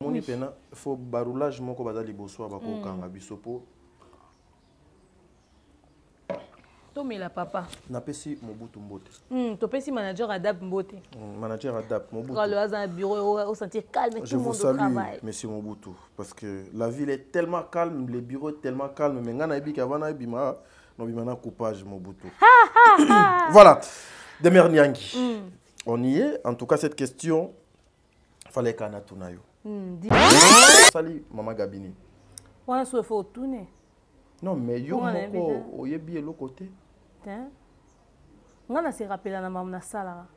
Moni pena faut baroulage moko bazali boso bako kanga bisopo. Tomela papa. Napesi Mobutu Mbote. Topesi manager Adap Mbote. Manager Adap Mobutu. Quand le hasard bureau au sentir calme et tout le monde au travail. Monsieur Mobutu, parce que la ville est tellement calme, les bureaux sont tellement calmes, mais ngana ibi kavana ibima no bimana coupage Mobutu. Voilà. Demer Nyangi. On y est. En tout cas cette question fallait kana tunayo. Sali Mama Gabini. On se faut tourner. Non mais yo moko oyebi l'autre côté. On a se rappelé na maman na sala.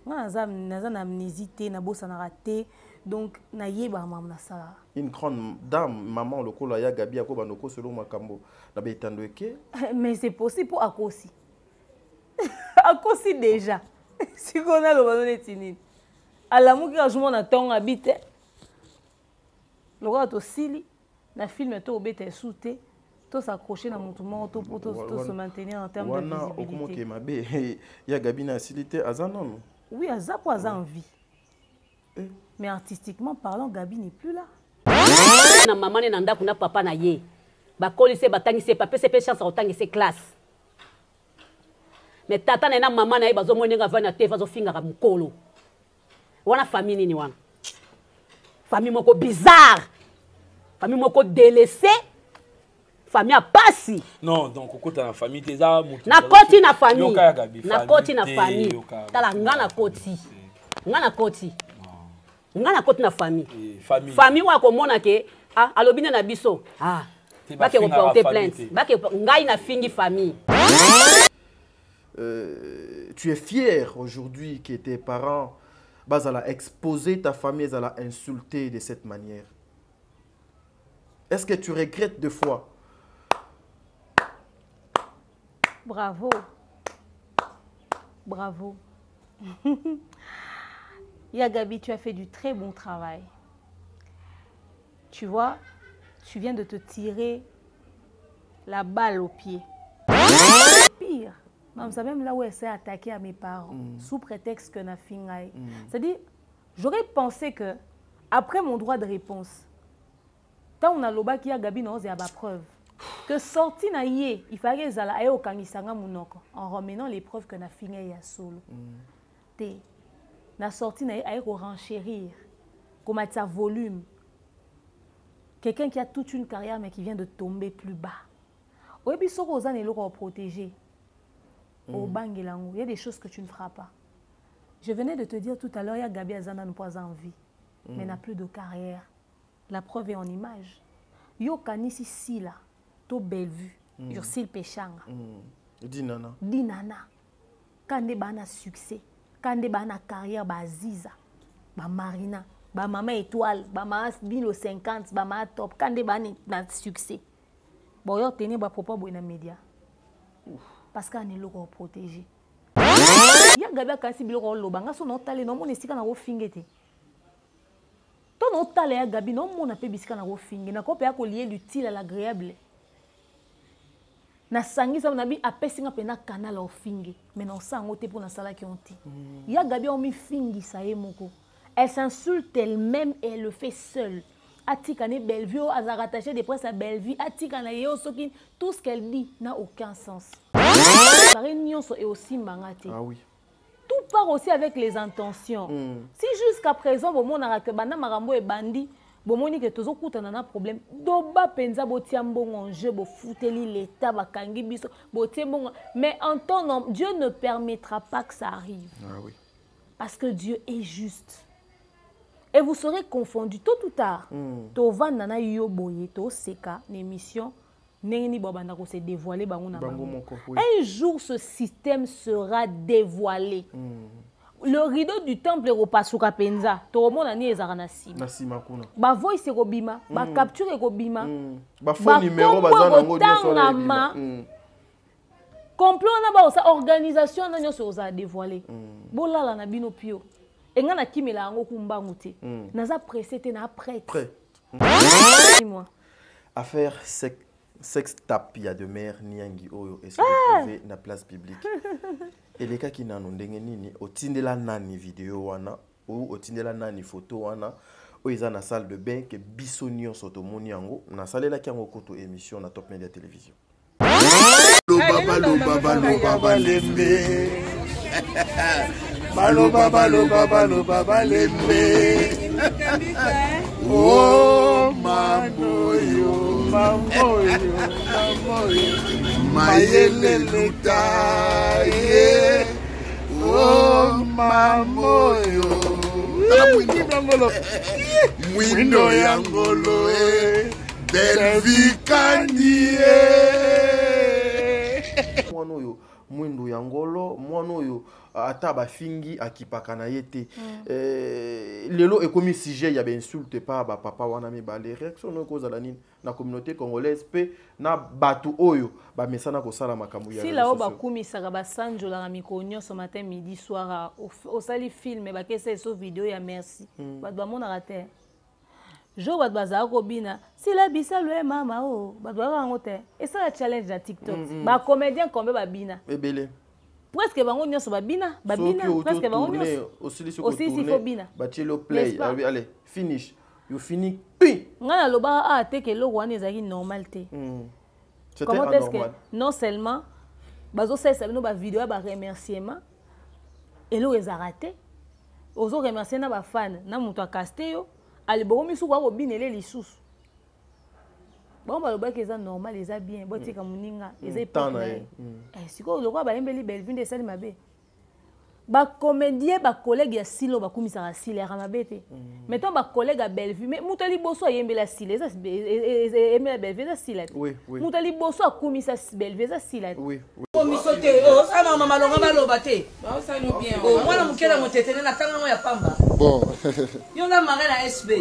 On a na amnésie na bossa na raté donc na yeba maman na sala. Une grande dame maman le kola ya Gabi ako banoko selon makambo na betando eke. Mais c'est possible pour Akosi. Akosi déjà. Si on a le ballon etini. Ala mu ki ajuma na tonga habite. Le roi to sili na film to obete souté. Tout s'accrocher dans mon tourment, tout se maintenir en termes de visibilité. Il y a Gabina Asilité, Azanon. Oui, Azap ou Azan vie. Mais artistiquement parlant, Gabi n'est plus là. Na maman nanda kuna papa na ye. Ba kolise batangi se papa se pe chance otangi se classe. Mais tata na maman na ye bazo monenga vana te vazo finga ka mukolo. Wana famille nini wana. Famille moko bizarre. Famille moko délaissée. Famille a passé. Non, donc kota na famille teza mutu. Na koti na famille. Na koti na famille. Tala ngana koti. Ngana koti. Ngana koti na famille. Famille wa komona ke alobina na biso. Ba ke porter plainte. Ba ke ngai na fingi famille. Tu es fier aujourd'hui que tes parents bazala exposer ta famille, bazala insulter de cette manière. Est-ce que tu regrettes deux fois? Bravo. Bravo. Yagabi, tu as fait du très bon travail. Tu vois, tu viens de te tirer la balle au pied. Pire, même là où elle s'est attaquée à mes parents, sous prétexte que na fingaï. C'est-à-dire, j'aurais pensé que, après mon droit de réponse, tant on a l'oba qui a Gabi non, c'est à ma preuve. Que sorti na yé, il fallait zala ayo kangisanga munoko en ramenant les preuves que na fingaï ya solo. Té, na sorti na yé ayo renchérir, comme à sa volume. Quelqu'un qui a toute une carrière mais qui vient de tomber plus bas. Au début, ce qu'on est là protégé. Au bangelango, il y a des choses que tu ne feras pas. Je venais de te dire tout à l'heure, il y a Gabi Azana n'a pas envie, mais n'a plus de carrière. La preuve est en image. Yo kanisi si là, to belle vue, Ursil Péchanga. Dinana. Dinana. Quand des bana succès, quand des bana carrière, ba Ziza, ba Marina, ba Maman Étoile, ba Maman Bilo 50, ba Maman Top, quand des bana na succès. Bon, yo tenez ba propos bo na média. Parce qu'on est là pour protéger. Il y a Gabi Kasi Bilo Lobanga, son talé, non, mon estika na wo fingete. Ton talé à Gabi, non, mon appel bisika na wo finge. Na kopé à lier l'utile à l'agréable. Na sangi sa nabi apesinga pena canal au finge. Mais non, ça en pour na sala qui ont ti. Il y a Gabi on mi fingi ça y moko. Elle s'insulte elle-même et elle le fait seule. Atikane Bellevue, elle a rattaché des presses à Bellevue. Atikane Yeo Sokin, tout ce qu'elle dit n'a aucun sens. La réunion est aussi mangate. Ah oui. Tout part aussi avec les intentions. Si jusqu'à présent, bon, on a que banda marambo et bandi, bon, on dit que tous autres on a un problème. Doba penza botiambon en jeu, bo fouteli l'état, ba kangi biso, botiambon. Mais en ton nom, Dieu ne permettra pas que ça arrive. Ah oui. Parce que Dieu est juste. Et vous serez confondus tôt ou tard. To van nana yo boye, to seka, l'émission. Se dévoiler, un jour, ce système sera dévoilé. Le rideau du temple est repassé au Penza. Tout le monde a dit ba voice est robima, ba capture est robima, ba phone numéro complot na ba organisation na nyoso za dévoiler. Bolala na bino pio. Enga na kimela ngo kumbangu te. Naza pressé te na prêtre. Dis-moi. Affaire sextape ya de mère Nyangi oyo et se retrouver na place publique. Et les cas qui n'ont ndenge nini otindela nani vidéo wana ou otindela nani photo wana oyo na salle de bain que biso nyonso tomoni yango na salelaki yango koto émission na Top Media Télévision. Baloba lembe. Baloba lembe. Oh mamoyo. Mayele taye. Oh mamoyo. Mwindo yangolo Belvikandie mwana oyo mwindo yangolo mwana oyo ata bafingi akipaka na yete lelo ekomi sujet ya insulte pa ba papa wana mibale réaction no kozala nini na communauté congolaise pe na batu oyo ba mesana ko sala makambo ya si la oba kumisaka basanjola na mikonyo ce matin midi soir au sali film ba kese so vidéo ya merci ba doit mona rater jo ba bazaka kobina si la bisalo e mama o ba doit ngote et ça la challenge na TikTok ba comédien kombe ba bina ebele presque bango nyonso babina presque bango nyonso aussi si faut bina bachelo play allez finish you fini pi ngana loba a te ke lo wana ezaki normal te comment est-ce que non seulement bazo sesa bino ba vidéo ba remerciement et lo ezarate ozo remercier na ba fan na muto akaste yo ali bongo misu kwa kobinele lisusu bon baloba ke eza normal eza bien botika muninga eza ipona siko lokwa bayembeli Belvinde esali mabe ba comédien ba collègue ya silo ba kumisaka sile ya mabe te mettons ba collègue ya Belville mais mutali boso ayembela sile eza emela Belville eza sile mutali boso akumisa Belville eza sile komiso te o sama mama longa baloba te ba sa no bien o mwana mukela motetene na kanga ya pamba bon yo na mare na SB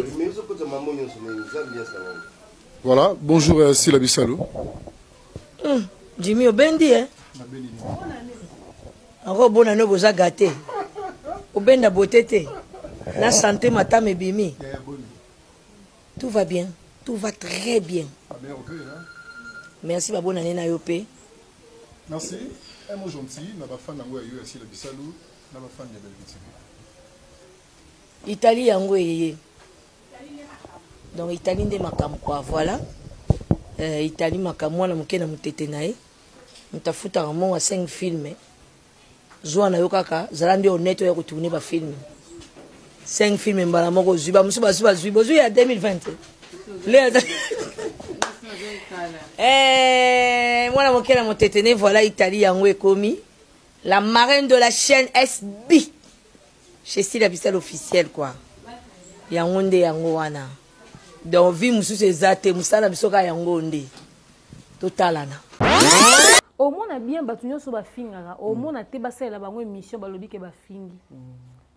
voilà, bonjour Sila Bissalo. Jimmy Obendi hein. Encore bonne année vous a gâté. Obenda botete. La santé matam et bimi. Tout va bien, tout va très bien. Merci ma bonne année na yopé. Merci. Un mot gentil, na ba fan nango ya Sila Bissalo, na ba fan ya Belviti. Italie yango yeye. Donc Italie nde makambo kwa voilà Italie makambo na mukena mutete nae mutafuta kama wa 5 films zwa na yo kaka zalandi honnête ya kutourner ba film 5 films mbala moko zuba musuba zwi bozu ya 2020 mwana mukena mutete ne voilà Italie yango ekomi la marraine de la chaîne SB chez Sila Bissalo officiel quoi yango nde yango wana donc vie mususu ezate musala bisoka yango nde totalana au moins bien batu nyonso ba fingaka au moins te basala bango émission balobi ke ba fingi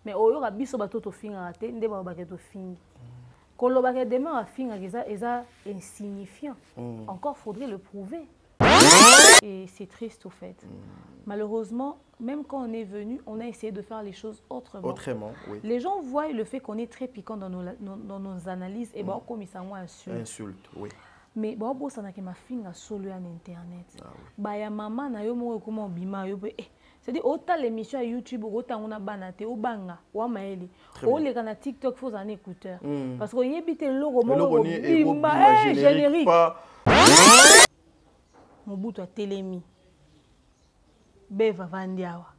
mais oyo ka biso bato to fingaka te nde ba ba ke to fingi koloba ke demain ba finga eza insignifiant encore faudrait le prouver et c'est triste au fait malheureusement même quand on est venu on a essayé de faire les choses autrement oui. Les gens voient le fait qu'on est très piquant dans nos analyses et bon comme ça moi insulte oui mais bon ça n'a que ma fille solo en internet bah ya maman na yo mo comment bima yo c'est-à-dire autant l'émission à YouTube autant on a banate au banga ou maeli ou les canaux TikTok faut un écouteur parce que y habite le logo mo bima générique Mobutu a telemi Beva vandiawa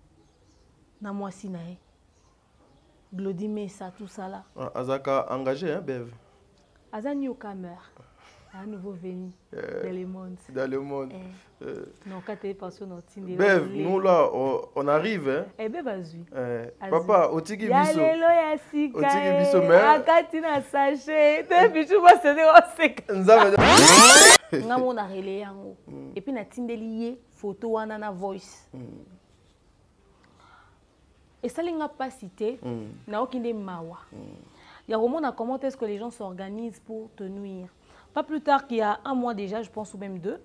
na mwasi na ye Glody Mesa tout ça là azaka engagé hein Bev aza newcomer un nouveau venu dans le monde non quand tu es passé dans Tinder Bev nous là on arrive hein eh Bev azui papa otiki biso ya lelo ya sika otiki biso mais akati na sachet te bichu ba se de seka nzaba nga mona relé yango et puis na tindeli ye photo wana na voice et ça linga pas cité na okinde mawa ya comment comment est-ce que les gens s'organisent pour te nuire pas plus tard qu'il y a un mois déjà je pense ou même 2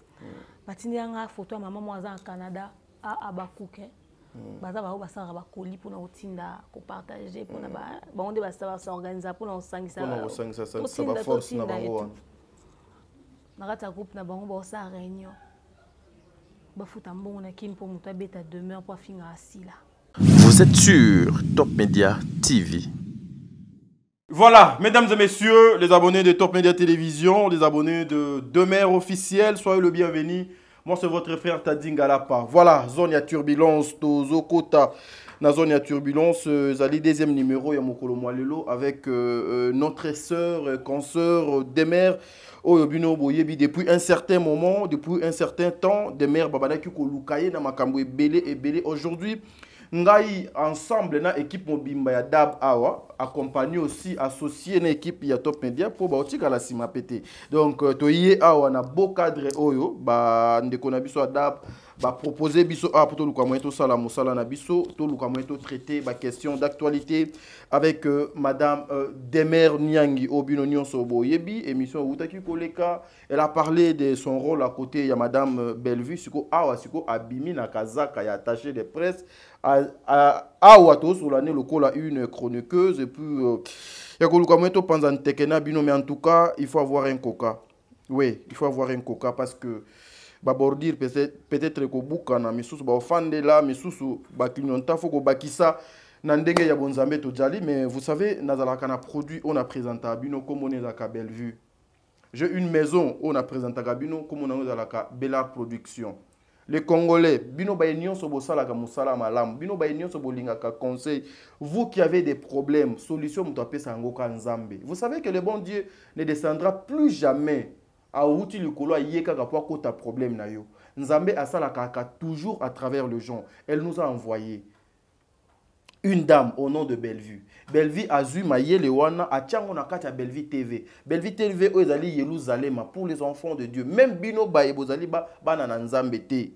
batindi nga photo ya maman moi en Canada à Abakuke baza ba basara ba colis pour na otinda ko partager pour na ba on de basara s'organiser pour na sangisa ça va force na bango nakata groupe na bango ba sa réunion ba futa mbongo na kin pour muta beta demeure pour finga asila. Vous êtes sur Top Media TV. Voilà, mesdames et messieurs, les abonnés de Top Media Télévision, les abonnés de Demer officiel, soyez le bienvenu. Moi, c'est votre frère Taddy Ngalapa. Voilà, zone à turbulence, Tozo Kota. Dans zone à turbulence, Zali deuxième numéro, Yamokolo Mwalelo, avec notre sœur, consoeur Demer. Oyobino Boyebi, depuis un certain moment, depuis un certain temps, Demer Babadaki Kolukaye, Namakambo et Belé. Aujourd'hui, Ngai ensemble na équipe mobimba ya Dab Awa accompagné aussi associé na équipe ya Top Media pour ba otika la sima pété. Donc toyé Awa na beau cadre oyo ba ndeko na biso Dab ba proposer biso pour to luka moyeto sala musala na biso to luka moyeto traiter ba question d'actualité avec madame Demer Nyangi Obino Nyonso Boyebi émission Utaki Koleka. Elle a parlé de son rôle à côté ya madame Bellevue siko Awa siko abimi na kazaka ya attaché de presse à Ouato sur l'année le a une chroniqueuse et puis mais en tout cas il faut avoir un coca. Oui, il faut avoir un coca parce que babordir peut-être que bukana misusu ba ofande là misusu ba klignonta faut ko bakisa na ndenge ya bonzambe to jali mais vous savez nazalaka na produit on a présenté à bino comme on est à Bellevue. J'ai une maison on a présenté à bino comme on est à Bellard Production. Les Congolais, bino baïnion so bosala ka musala malam, bino baïnion so bolinga ka conseil. Vous qui avez des problèmes, solution mutapé sangoka nzambe. Vous savez que le bon Dieu ne descendra plus jamais à outi likolo yeka ka po kota problème na yo. Nzambe asala ka toujours à travers le gens. Elle nous a envoyé une dame au nom de Bellevue. Bellevue Azu Mayele Wana a Tchango Nakata Bellevue TV. Bellevue TV Ozali Yeruzalema pour les enfants de Dieu. Même Bino Baebozali Banana Nzambete.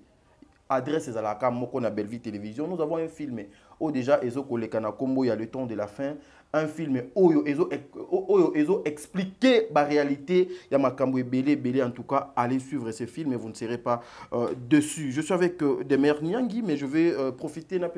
Adresse à la cam moko na Bellevue Télévision. Nous avons un film où déjà Ezo Kolekana Kombo il y a le temps de la fin. Un film où Ezo expliquer la réalité. Il y a Makambo Belé en tout cas. Allez suivre ce film et vous ne serez pas dessus. Je suis avec Demer Nyangi mais je vais profiter n'a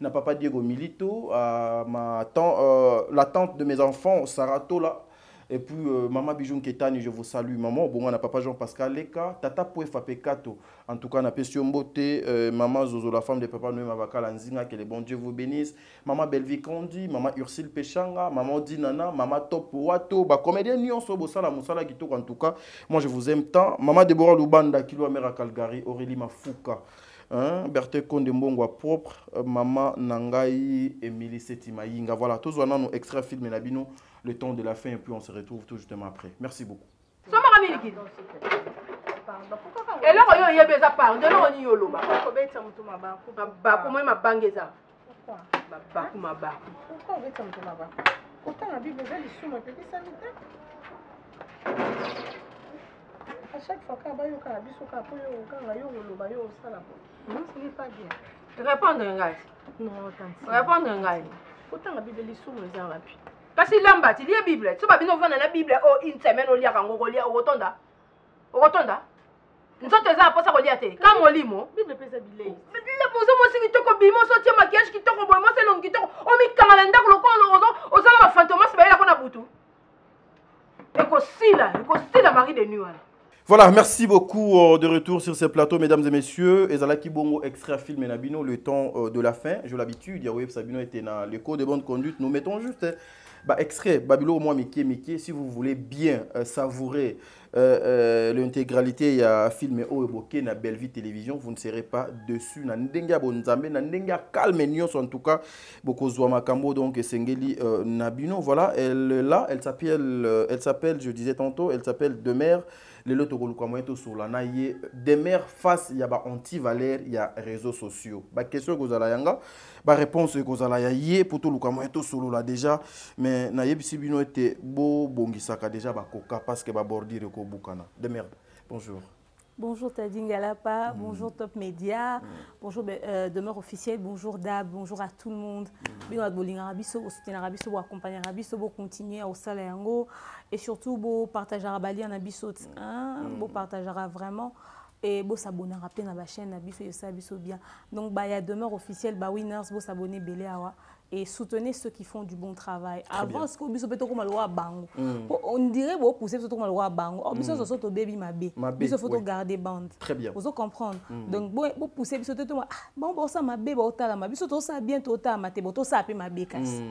n'a papa Diego Milito, la tante de mes enfants Sarah Tola. Et puis, Maman Bijoun Ketani, je vous salue. Maman, bon, on a papa Jean-Pascal Leka, Tata Pouefa Pekato. En tout cas, on a Pessio Mbote, Maman Zozo, la femme de papa Noé Mavaka Lanzinga, que les bons dieux vous bénissent. Maman Belvi Kondi, Maman Ursile Pechanga, Maman Dinana, Maman Top Wato, bah, comédien Nyon Sobo Sala Moussala Gito. En tout cas, moi je vous aime tant. Maman Deborah Lubanda, Kilo Amera Calgary, Aurélie Mafouka. Hein, Berthe Konde Mbongwa propre, Maman Nangai, Émilie Setimaïnga. Voilà, tous nos extra film Nabino, le temps de la fin, et puis on se retrouve tout justement après. Merci beaucoup. À chaque fois qu'il y a un non, ce n'est pas bien. Répondre un gars. Non, tant. Répondre un gars. Pourtant, la Bible est sous mes armes. Parce que l'amba, tu lis la Bible. Tu vas bien ouvrir la Bible une semaine au lit à au rotonda. Au rotonda. Nous sommes déjà pour ça au lit à terre. Quand on lit, moi. Bible peut s'habiller. Mais la pose moi si tu te bimo sortir maquillage qui te moi c'est long qui te on met calenda ko ko o za fantôme c'est ba la kona butu. Et ko sila Marie de nuit. Voilà, merci beaucoup de retour sur ce plateau, mesdames et messieurs. Ezalaki Bongo extra film et Nabino, le temps de la fin. Je l'habitude, Yahweh Sabino était dans le code de bonne conduite. Nous mettons juste extrait, Babilo au moins Mickey, si vous voulez bien savourer l'intégralité, il y a un film évoqué dans Bellevue Télévision, vous ne serez pas dessus. Nandenga Bonzambe, Nandenga Calme Nyos, en tout cas, beaucoup Makambo, donc Sengeli Nabino. Voilà, elle s'appelle, je disais tantôt, elle s'appelle Demer. Les loto sur la naïe Demer face il y a anti-valère il y a réseaux sociaux. Ba question que vous allez yanga, ba réponse que vous allez yé pour tout le kamoeto solo là déjà mais naïe bisibino était beau bongisaka déjà ba koka parce que ba bordir ko bukana. Demer, bonjour. Bonjour Taddy Ngalapa, bonjour Top Media, bonjour Demeure officiel, bonjour Dab, bonjour à tout le monde. Bien bolinga rabiso, au soutien rabiso, au accompagner rabiso, au continuer au salayango et surtout au partager à bali en abiso, au partager vraiment et beau s'abonner à peine à la chaîne abiso et ça abiso bien. Donc bah il y a Demeure officiel, bah winners, beau s'abonner belé awa et soutenez ceux qui font du bon travail. Très Avant, ce que biso peut comme loi bango. Mm. On dirait bon pousser surtout comme loi bango. Oh biso so to baby mabe. Biso faut oui. garder bande. Très bien. Vous comprendre. Donc bon pousser biso to bon ça mabe ba otala mabe. Biso to ça bien to ta mate bo to ça pe mabe kasi.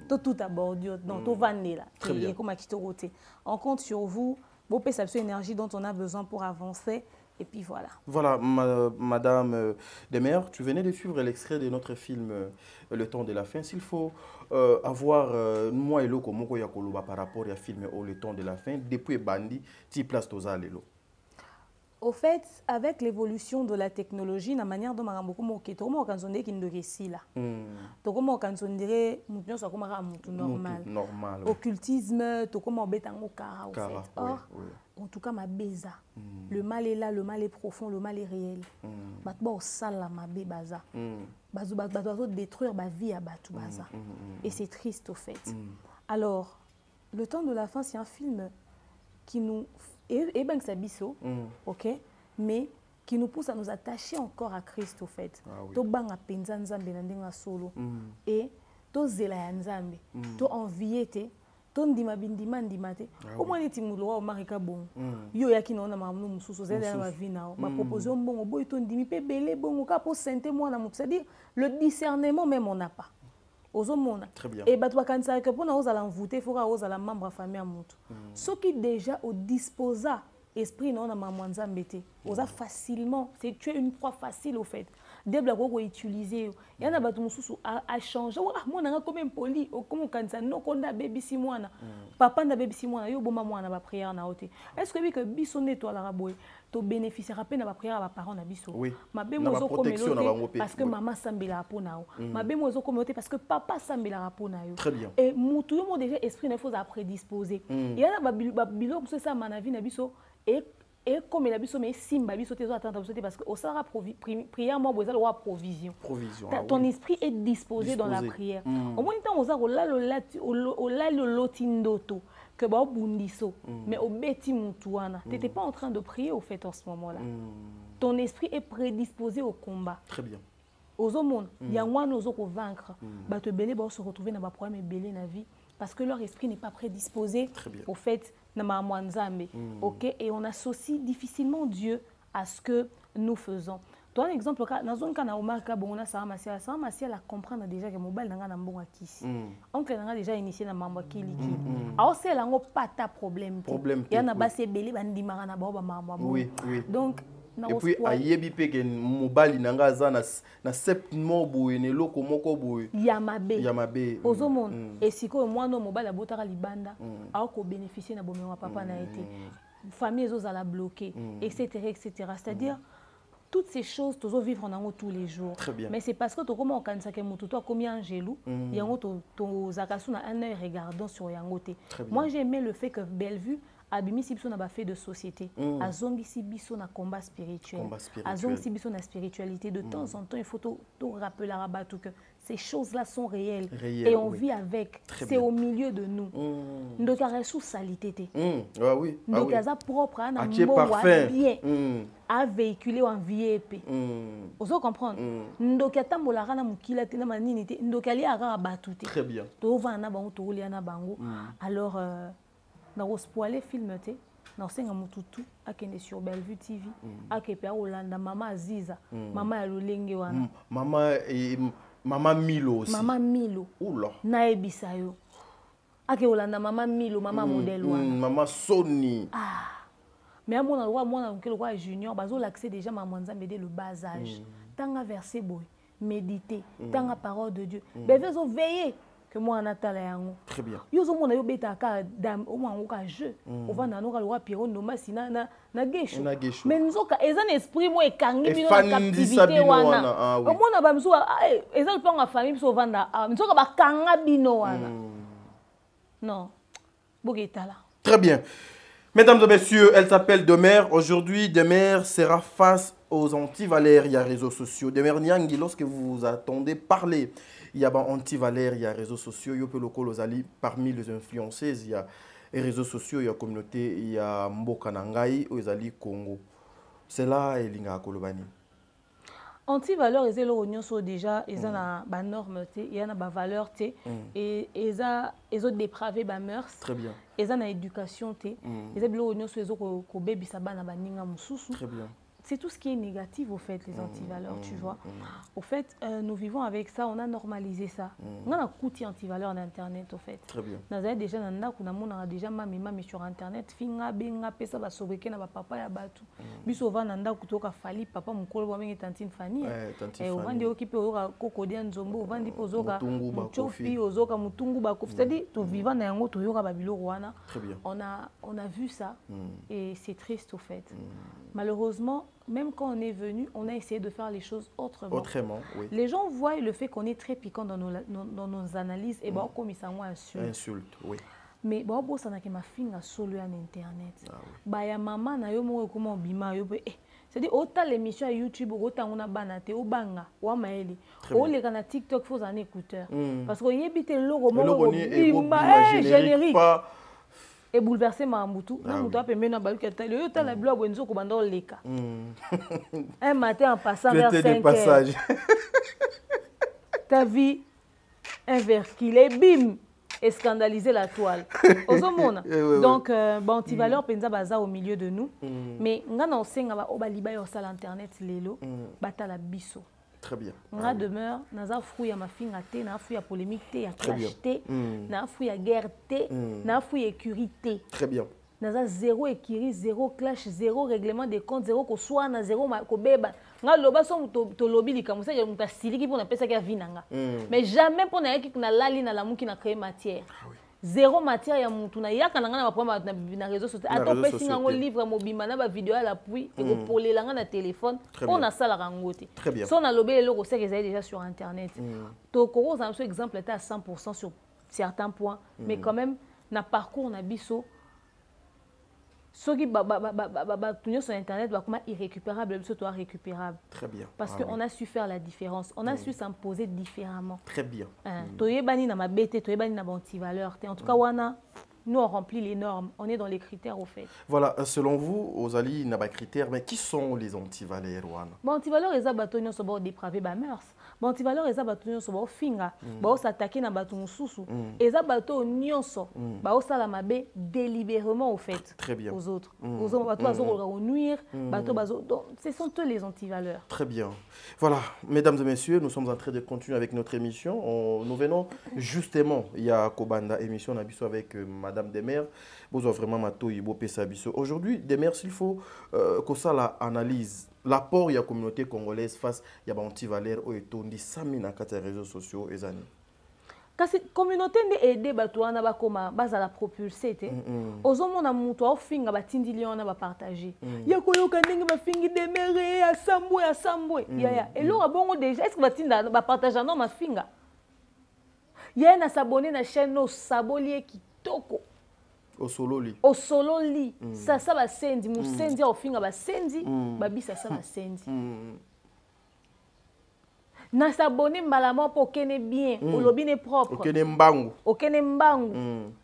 Tout à bordure. Non, to vanner là. Très bien. Comme côté. On compte sur vous. Bon paix cette énergie dont on a besoin pour avancer. Et puis voilà. Voilà, Madame Demer, tu venais de suivre l'extrait de notre film Le temps de la fin. S'il faut avoir moi et l'eau comme par rapport au film Le temps de la fin, depuis Bandi, tu place toza lelo. Au fait, avec l'évolution de la technologie, la manière dont on a normal. Occultisme, en tout cas, ma beza. Le mal est là, le mal est profond, le mal est réel. Détruire ma vie à Batou Baza. Et c'est triste, au fait. Alors, Le temps de la fin, c'est un film qui nous... Et bien que ça biso, ok, mais qui nous pousse à nous attacher encore à Christ, au fait. To banga penza nzambe na ndenga solo. Et to zela ya nzambe. To envier te. To ndima bindima ndima te. Au moins neti mulo wa marika bon. Yo ya kina ona mamuno mususu zela na vie na. Ma proposition bon boy to ndimi pe belé bon ka po sente moi na mutu. C'est-à-dire le discernement même on n'a pas. Très bien. Et bah toi quand ça que pour nous allons voter, il faudra aux la membre à famille à mutu. Ce qui déjà au disposa esprit non na maman nzambete. Osa facilement, c'est tu es une proie facile au fait. Des blagues qu'on utiliser. Il y en a battu mususu à changer. Ah moi on a quand même poli. Comme quand ça non qu'on a baby si moi na. Papa na baby si moi na yo bon maman na ba prière na hôtel. Est-ce que oui que biso nettoie la raboy to bénéficiera peine ba prière ba parents na biso. Ma bémozo comme parce que maman sambela po na o. Ma bémozo comme parce que papa sambela po na yo. Très bien. Et mutu yo mo déjà esprit na faut à prédisposer. Il y en a ba bilo pour ça na vie na biso et comme il a biso mais simba biso tes attendre parce que au sera prière moi besoin de provision. Ton esprit est disposé dans la prière. Au moins temps on a le lotindoto que ba bundiso mais au beti mutuana. Tu n'étais pas en train de prier au fait en ce moment-là. Ton esprit est prédisposé au combat. Très bien. Aux hommes, il y a moins nous autres vaincre. Bah te belé se retrouver dans ba problème belé na vie parce que leur esprit n'est pas prédisposé au fait ok, et on associe difficilement Dieu à ce que nous faisons. Toi, un exemple, dans une cas, on a Sarah la comprendre déjà que mobile n'a pas bon acquis. Oncle n'a déjà initié dans mambo qui liquide. Alors c'est là on pas ta problème. Il y en a bassé belé bandi marana ba mambo. Oui. Donc et puis ayebi pe ke mobali nanga za na septement boye ne loko moko boye yamabe ozomona et siko moi no mobali abotaka libanda ako bénéficier na bomengo papa na été famille ezozala bloquée etc. C'est-à-dire toutes ces choses tozo vivre en tous les jours. Mais c'est parce que to comment kanisa ke mutu to komi angelou yango to zakasu na un œil regardant sur yangote. Moi j'ai aimé le fait que Bellevue Abimi si biso na ba fait de société, azongi si biso na combat spirituel, azongi si biso na spiritualité. De temps en temps, il faut tout rappeler à Rabatou que ces choses-là sont réelles et on vit avec. C'est au milieu de nous. Donc, il y a sous salité. Donc, il y a propre à bien à véhiculer ou à envier épée. Vous comprenez? Donc, il y a tambola na mukila tena maninité. Donc, il y a Rabatou. Très bien. Alors, dans le film, dans le akende sur Bellevue TV, akepe Olanda, maman Aziza, maman Alolenge wana. Maman Milo aussi. Maman Milo. Oula. Na ebisayo. Ake Olanda, maman Milo, maman modèle wana. Maman Sony. Mais à mon endroit, moi, dans le junior, bazo l'accès déjà maman Nzambe dès le bas âge. Tanga verset boy, méditer, tanga parole de Dieu. Bevezo veiller. Que moi en atala yango. Très bien. Yo zo mona yo beta ka dam au moins ka jeu. On va na no ka lwa Pierrot no masina na gesho. Mais nzoka eza na esprit mo ekangi bino na captivité wana. Au moins na ba mzo eza le panga famille so vanda. Nzoka ba kanga bino wana. Non. Bogetala. Très bien. Mesdames et messieurs, elle s'appelle Demer. Aujourd'hui, Demer sera face aux anti-valeurs, il y a réseaux sociaux. Demer Nyangi, lorsque vous vous attendez parler, il y a anti-valeurs, il y a réseaux sociaux, il y a Lozali, parmi les influenceuses, il y a les réseaux sociaux, il y a communauté, il y a Mboka Nangai, Ozali Congo. C'est là et Linga Kolobani. anti-valeur eza eloko nyonso déjà eza na banorme te eza na bavaleur te ezodéprave bamœurs Très bien. eza na éducation te eza biloko nyonso ezokobebisa bana baninga mosusu. Très bien. C'est tout ce qui est négatif, au fait, les antivaleurs, tu vois. Au fait, nous vivons avec ça, on a normalisé ça. On a un coût antivaleur d'Internet, au fait. Très bien. Nous avons déjà déjà mami sur Internet, finga benga pesa ba sobreke na ba papa ya batu. Biso va nanda kutoka fali papa mukolo ba mengi tantine fani. Et on vandi okipe ozoka kokodia nzombo, on vandi pozoka muchofi ozoka mutungu ba kofi. C'est-à-dire to vivant na yango to yoka ba biloko wana. Très bien. On a vu ça et c'est triste, au fait. Malheureusement, même quand on est venu, on a essayé de faire les choses autrement. Autrement, oui. Les gens voient le fait qu'on est très piquant dans nos analyses et comme ils sont insultes. Insulte, oui. Mais bon, ça n'a que ma fille a solo en internet. Bah ya maman na yo mo comment bima yo c'est-à-dire autant l'émission à YouTube autant on a banate au banga ou maeli ou les canaux TikTok faut un écouteur parce qu'on y habite le logo bima générique et bouleversé Mambutu. Mambutu a permis na baluka tali. Yo tala blo bonzo ko bando leka. Un matin en passant vers 5 heures. Ta vie un verre qu'il est bim et scandaliser la toile. Ozomona. Donc bon antivaleur penza baza au milieu de nous. Mais ngana osenga ba obaliba yo sala internet lelo batala biso. Très bien. On a demeure, naza fouille à ma fille à thé, na fouille à polémique thé, à clash thé, na fouille à guerre thé, na fouille à écurie thé. Très bien. Naza zéro écurie, zéro clash, zéro règlement des comptes, zéro ko soit na zéro ko beba. Nga loba so to lobby li comme ça, je muta siliki pour na pesa ka vinanga. Mais jamais pour na yaki na lali na lamu qui na créer matière. Zéro matière ya mutu na yaka nanga na problème na réseaux sociaux. Ato pesi ngo livre mobima na ba vidéo à l'appui et ko polelanga na téléphone on a ça la rangote. Très bien. Si on a lobé le c'est que déjà sur internet. To ko ça un exemple était à 100% sur certains points mais quand même na parcours na biso ceux qui tout sur internet va comment irrécupérable surtout récupérable. Très bien. Parce qu'on a su faire la différence, on a su s'imposer différemment. Très bien. Toyebani na mabete, toyebani na anti-valeur. En tout cas wana nous on remplit les normes, on est dans les critères au fait. Voilà, selon vous, Ozali n'a pas critères, mais qui sont les antivaleurs wana? Bon antivaleur eza bato nyonso ba dépraver ba mœurs. Bon antivaleur eza bato nyonso ba finga, ba s'attaquer na bato mususu. Eza bato nyonso ba sala mabe délibérément au fait. Très bien. Aux autres. Aux autres bato bazo nuire, bato bazo donc ce sont eux les antivaleurs. Très bien. Voilà, mesdames et messieurs, nous sommes en train de continuer avec notre émission. Nous venons justement, il y a Kobanda émission Nabiso avec Madame Demers, vous avez vraiment Matoyi Sabiso. Aujourd'hui, Demers, il faut que ça la analyse. L'apport de la communauté congolaise face à l'antivaleur ou etondi sami na kati ya réseaux sociaux ezani. Kasi communauté ndi aider bato wana bakoma bazala propulser te. Ozomona mutu ofinga batindi liona ba partager. Ya koyoka ndenge bafingi Demere ya sambwe. Ya. Et là bongo déjà est-ce que batinda ba partager non mafinga. Ya na s'abonner na chaîne no sabolier kitoko. Au solo li ça va sendi musendi au finga ba sendi babisa ça va sendi na s'abonner mbala pour kene bien au lobine propre okene mbangu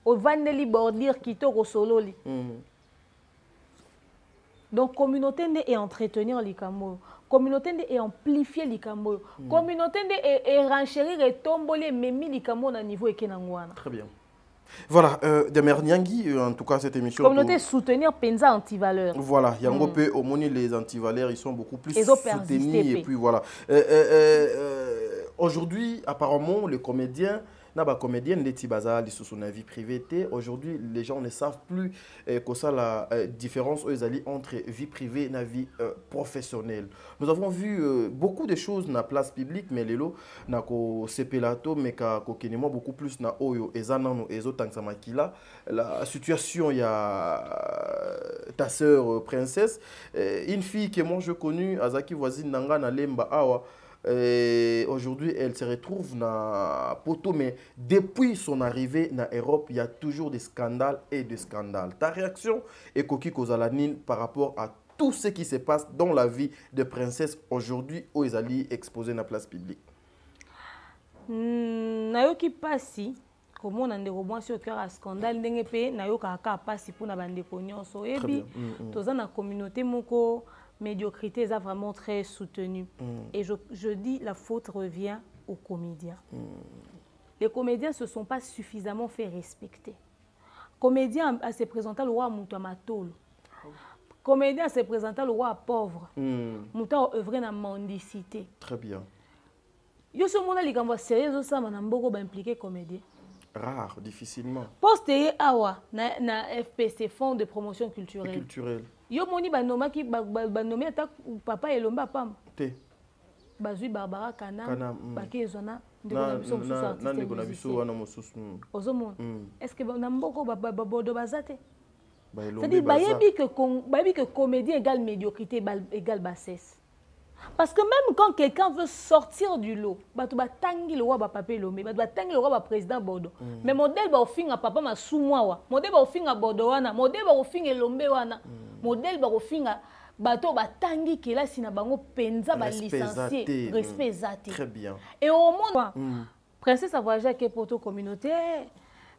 au vandeli bordir kitoko solo li donc communauté ndé et entretenir likambo communauté ndé et amplifier likambo communauté ndé et renchérir et tomboler memi likambo na niveau ekenangwana. Très bien. Voilà, Demers Nyangi, en tout cas cette émission... Communauté soutenir Penza anti-valeur. Voilà, Yango peut au moins les anti-valeurs, ils sont beaucoup plus soutenus. Et puis voilà. Aujourd'hui, apparemment, le comédien, comédienne de Tibaza, ils sont la vie privée. Aujourd'hui, les gens ne savent plus que ça la différence entre vie privée et la vie professionnelle. Nous avons vu beaucoup de choses dans la place publique, mais les lots na ko sepelato mais ka kokenemo beaucoup plus na oyo ezanano ezotangisamakila. La situation il y a ta sœur princesse, une fille que moi je connais Azaki voisine nanga na Lemba awa. Aujourd'hui, elle se retrouve dans Poto, mais depuis son arrivée en Europe, il y a toujours des scandales et des scandales. Ta réaction est Koki Kozalanine par rapport à tout ce qui se passe dans la vie de princesse aujourd'hui où ils allaient exposer dans la place publique? Nayoki pasi, comme on a des robots sur le scandale, nayoka pasi pour na bande nyonso. Ebi, toza na communauté moko. médiocrité est vraiment très soutenue. Et je dis, la faute revient aux comédiens. Les comédiens ne se sont pas suffisamment fait respecter. Comédien se présenté le roi Moutamatolo. Comédien se présenté le roi pauvre. Mouta œuvré dans la mendicité. Très bien. Yo ce monde li kamba sérieux ça man mboko ba impliqué comédien. Rare, difficilement. Poste awa na FPC Fonds de promotion culturelle. Culturel. Yo moni ba noma ki ba nomé ata papa elomba pam. Te. Bazui Barbara Kana ba kezona Na ndeko na biso wana mosusu. Ozomona. Est-ce que na mboko ba bodo bazate? C'est-à-dire que comédien égale médiocrité égale bassesse. Parce que même quand quelqu'un veut sortir du lot, tu vas tanguer le roi papé lomé, tu vas tanguer le roi président Bordeaux. Mais modèle va au fin à papa ma sous-moi, modèle va au fin à Bordeaux wana, modèle va au fin à Lomé wana, modèle va au fin à bateau va tanguer qui là si na bango penza ba licencié, respect zate. Très bien. Et au monde, princesse a voyagé avec poto communauté.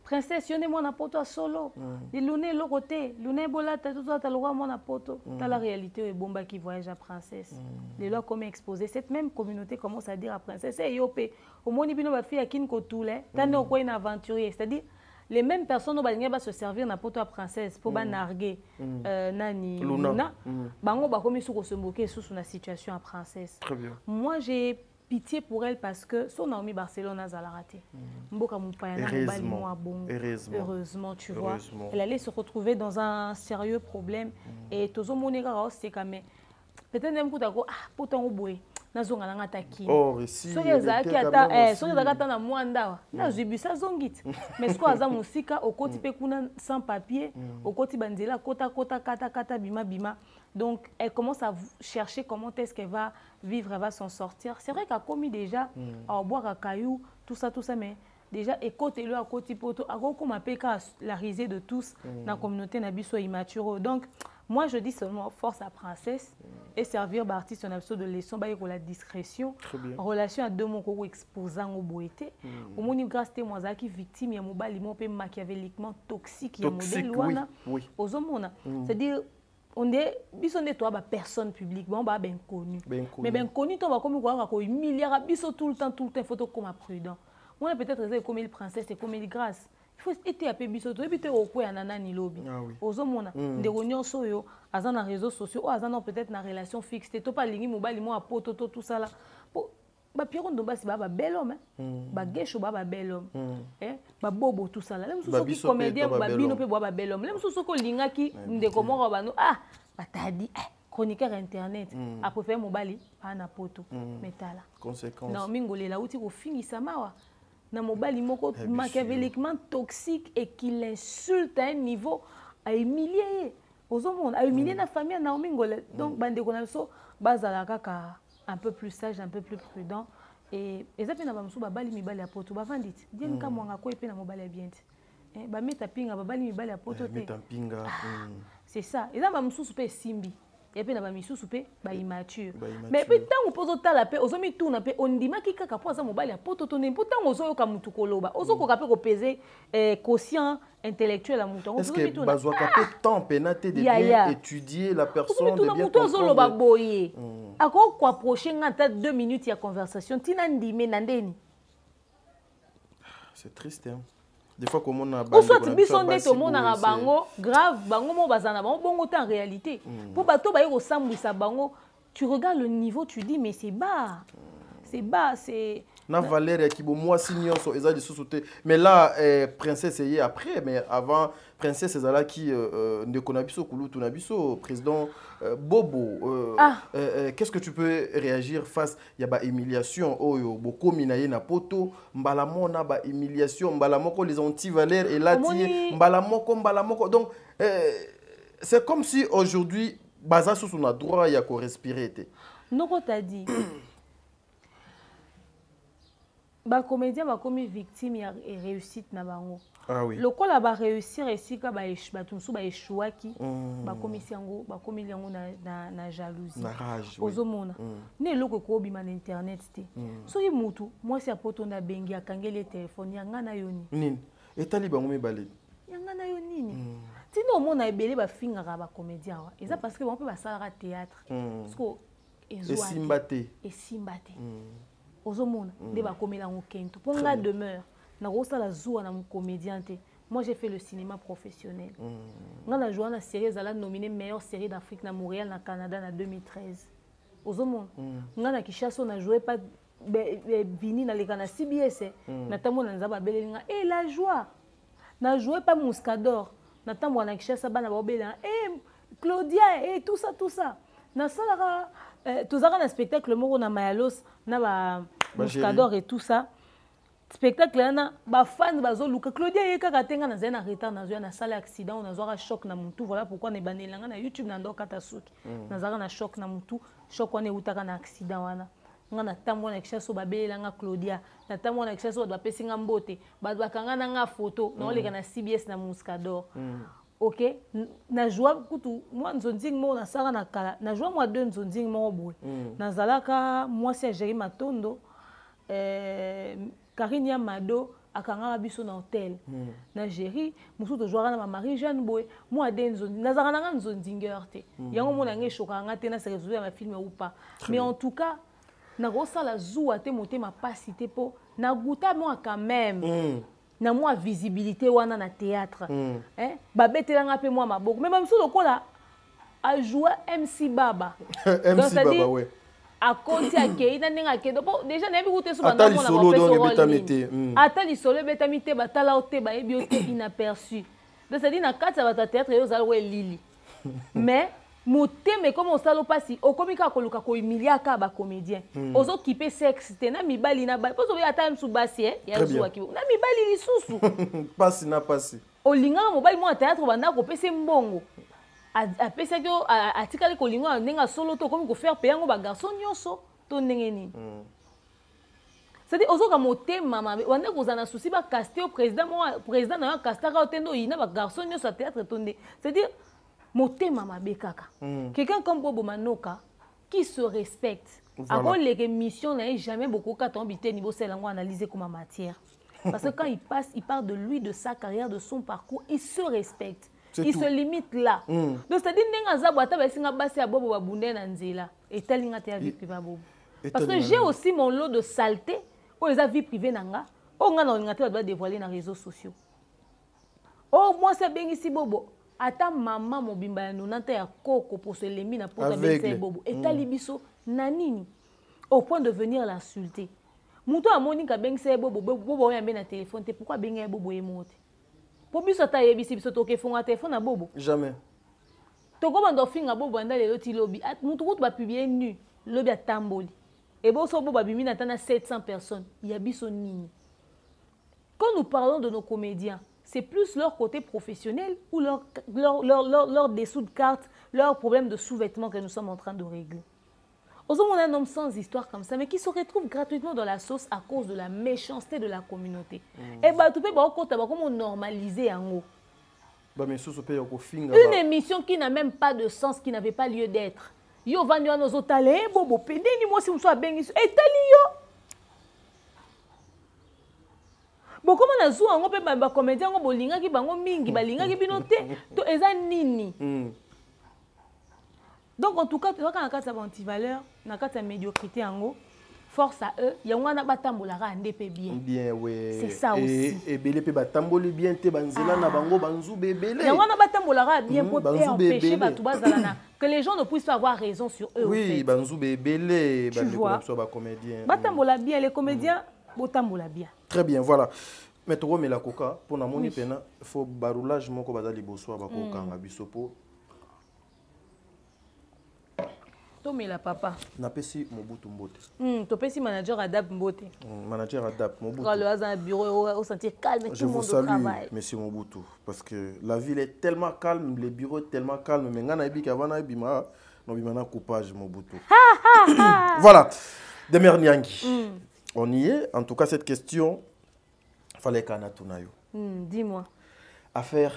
Princesse, yone mwana poto solo. Les luné le côté, luné bola ta tout ta le roi mwana poto. Dans la réalité, bomba qui voyage à princesse. Les lois comme exposé, cette même communauté commence à dire à princesse, hey yopé, au moni bino ba fi akin ko toule, tane ko une aventurier, c'est-à-dire les mêmes personnes va se servir na poto à princesse pour ba narguer nani Luna. Bango ba komi suko se moquer sous la situation à princesse. Très bien. Moi j'ai pitié pour elle parce que son Naomi Barcelone a raté. Heureusement, tu vois. Elle allait se retrouver dans un sérieux problème. Et tout le monde c'est quand même. Peut-être même que tu as dit, ah, pourtant, au bout. Oh, si. Mais ce qu'on a musique au côté sans papier, au côté bandela, kata bima bima. Donc elle commence à chercher comment est-ce qu'elle va vivre, elle va s'en sortir. C'est vrai qu'elle a commis déjà à boire à caillou, tout ça, mais déjà écoutez-le à côté poto, à quoi qu'on appelle la risée de tous dans la communauté nabiso immature. Donc moi je dis seulement force à princesse et servir d'artiste en absence de leçon pour la discrétion. Relation à deux mots qu'on exposant au boété. Au moins grâce témoin qui victime il y a mobile peu machiavéliquement toxique il y a modèle loin aux hommes c'est-à-dire on est toi personne publique bon bah ben connu mais ben connu toi va comme quoi quoi milliard biso tout le temps photo comme prudent on a peut-être comme une princesse et comme une grâce il faut être appelé biso to ebité au quoi nana ni lobby aux hommes des réunions soyo azan na réseaux sociaux ou azan peut-être na relation fixe to pas lingi mobile moi poto tout ça là ba Pierron Domba c'est ba bel homme ba Gesho ba bel homme ba Bobo tout ça là même sous qui comédien ba bino pe ba bel homme même sous ko linga ki ndeko moko ba no ba tadi chroniqueur internet a préféré mobile pas na poto metala conséquence non mingole la uti ko fingisa mawa na mobile moko machiavéliquement toxique et qui l'insulte à un niveau à humilier aux hommes à humilier na famille na mingole donc bande ko na so bazala kaka un peu plus sage, un peu plus prudent. Et ça fait que babali mibali à poto bavandit. Dia nka mwanga ko epe na mobali ya bien. Ba meta pinga babali mibali à poto te. Meta pinga. C'est ça. Et ça ba msusu pe simbi. Et puis na ba misusu pe ba immature. Mais puis tant on pose ta la pe, ozomi tourna pe on dima ki kaka po za mobali ya poto to ne pourtant ozo yoka mutu koloba. Ozo ko kape ko peser quotient intellectuel à mouton. Est-ce que bazwa kapé temps pénaté de bien étudier la personne de bien comprendre. À quoi prochain ngata 2 minutes ya conversation tina ndime nandeni. C'est triste hein. Des fois comme on a ou soit biso ndeto mona bango grave bango mo bazana bango bongo en réalité pour bato ba yeko sambwisa bango tu regardes le niveau tu dis mais c'est bas c'est na valeur qui bo moi signor so eza de société mais là princesse est après mais avant princesse ezala qui ndeko na biso kulutu na biso président Bobo qu'est-ce que tu peux réagir face ya ba humiliation oyo bokomi na ye na poto mbala mona ba humiliation mbala moko les anti-valeurs et là mbala moko donc c'est comme si aujourd'hui baza sous na droit ya ko respirer te noko t'a dit ba comédien ba komi victime ya réussite na bango. Ah oui. Le quoi là ba réussir ici ka ba tunsu ba échouaki ba komi siango ba komi liango na jalousie. Na rage. Ozomona. Ne loko ko bima na internet te. So yi mutu moi si apoto na bengi akangeli téléphone yanga na yoni. Nini? Etali bango mibale. Yanga na yoni nini? tino omona ebele bafingaka bacomédien wa eza parce que bango mpe basalaka théâtre parceque esimba te ozomona nde bakomela yango kento mpo nga demeure nakosala zuwa na mocomédien te. Moi j'ai fait le cinéma professionnel. Nga na joué na série ezala nominé meilleure série d'Afrique na Montréal na Canada na 2013 ozomona nga na Kinshasa na joué pas vini na leka na CBS na tambo na nzaba belenga la joie na joué pas Mouscador na tambo na Kinshasa bana ba belenga Claudia tout ça na salaka tozaka na spectacle moko na Mayalos na ba Mouscador et tout ça spectacle na ba fans bazo luka Claudia yeka tenga na zena retard na zo na salle accident na zo choc na mutu voilà pourquoi ne banelanga na YouTube na ndo kata suki na zaka na choc na mutu choc wana utaka na accident wana nga na tambo na Kinshasa babelanga Claudia na tambo na Kinshasa ba pesinga mbote ba bakanga na nga photo na oleka na CBS na Mouscador. OK na joie kutu moi nzonzing mo na sara na kala na joie moi deux nzonzing mo boy na zalaka moi c'est Jérémy Matondo Karine Yamado akanga biso na hôtel na Jéri musu to joara na Marie Jeanne Boy moi denzo na zaka na nzonzinger te yango mo na nge shokanga te na se résoudre ma film ou pas mais en tout cas na rosala zuwa te motema pasi te po na guta moi quand même na moi visibilité wana na théâtre babetelanga pe moi maboko mais bamso lokola a jouer MC Baba MC Baba ouais a konti akei na ninga kedo po déjà na yebi so banda mona solo donc betamité atali solo betamité batala ote ba yebi ote inaperçu donc ça dit na kati ba théâtre yo zalo we lili mais moteme comme on salo pasi okomika koluka ko humiliaka ba comédien ozo kipe sexe te na mibali na ba pozo ya time su basi ya zuwa ki na mibali lisusu pasi na pasi olinga mobali mo théâtre banda ko pese mbongo a pesa que atikali kolinga nenga solo to comme ko faire payer ngo ba garçon nyonso to ndenge nini c'est-à-dire ozoka motema mama wanda kozana souci ba caster au président na castaka otendo ina ba garçon nyonso théâtre tonde c'est-à-dire motema mabe kaka quelqu'un comme Bobo Manoka qui se respecte après les missions n'a jamais beaucoup qu'à tomber niveau c'est langue analyser comme matière parce que quand il part de lui de sa carrière de son parcours il se respecte. Il se limite là. Donc c'est-à-dire que Nenga Boata va singa basi à Bobo Babunde na nzela et telinga te vie privée Bobo. Parce que j'ai aussi mon lot de saleté pour les vie privée nanga. Oh nga na ordinateur doit dévoiler dans les réseaux sociaux. Oh moi c'est bien ici Bobo. Ata maman mobimba ya nonante ya koko pour se lemi na pota bese Bobo. Et talibiso nanini au point de venir l'insulter. Muto a Monica bengse Bobo Bobo ya na téléphone te pourquoi benga Bobo emote. Pour biso ta yebisi biso toke fonga téléphone na Bobo jamais toko bando finga Bobo anda le loti lobby mutu kutu ba publier nu lobby a tamboli et bo so Bobo bimi na tana 700 personnes il y a biso nini. Quand nous parlons de nos comédiens c'est plus leur côté professionnel ou leur dessous de carte, leur problème de sous-vêtements que nous sommes en train de régler. Aujourd'hui, on a un homme sans histoire comme ça, mais qui se retrouve gratuitement dans la sauce à cause de la méchanceté de la communauté. Et bah, tu peux comment normaliser en haut. Une émission qui n'a même pas de sens, qui n'avait pas lieu d'être. Yo vanyo nos otale, bobo pende ni moi si on soit bengi. Et tali yo. Bon comment na zou ngo pe ba comédien ngo bolinga ki bango mingi balinga ki binote to eza nini. Donc en tout cas, quand on a une anti-valeur, on a une médiocrité en haut, force à eux, il y a un batambolara ndépé bien. Bien, oui. C'est ça aussi. Et belé pe batamboli bien te banzela na bango banzou bébélé. Il y a un batambolara bien pour empêcher que les gens ne puissent pas avoir raison sur eux. Oui, banzou bébélé, tu vois. Comédien. Batambola bien, les comédiens, batambola bien. Très bien, voilà. Mais tu vois, la coca, pour na moni pena, il faut baroulage moko bazali boso ba coca nga bisopo. Tomela papa. Napesi Mobutu Mbote. Topesi manager Adap Mbote. Manager Adap Mobutu. Quand le hasard bureau au sentir calme et tout le monde au travail. Je vous salue, monsieur Mobutu, parce que la ville est tellement calme, les bureaux tellement calmes. Mais ngana ibi kavana ibima, no bimana coupage Mobutu. Voilà. Demer Nyangi. On y est. En tout cas, cette question, fallait qu'on a tout nayo. Dis-moi. Affaire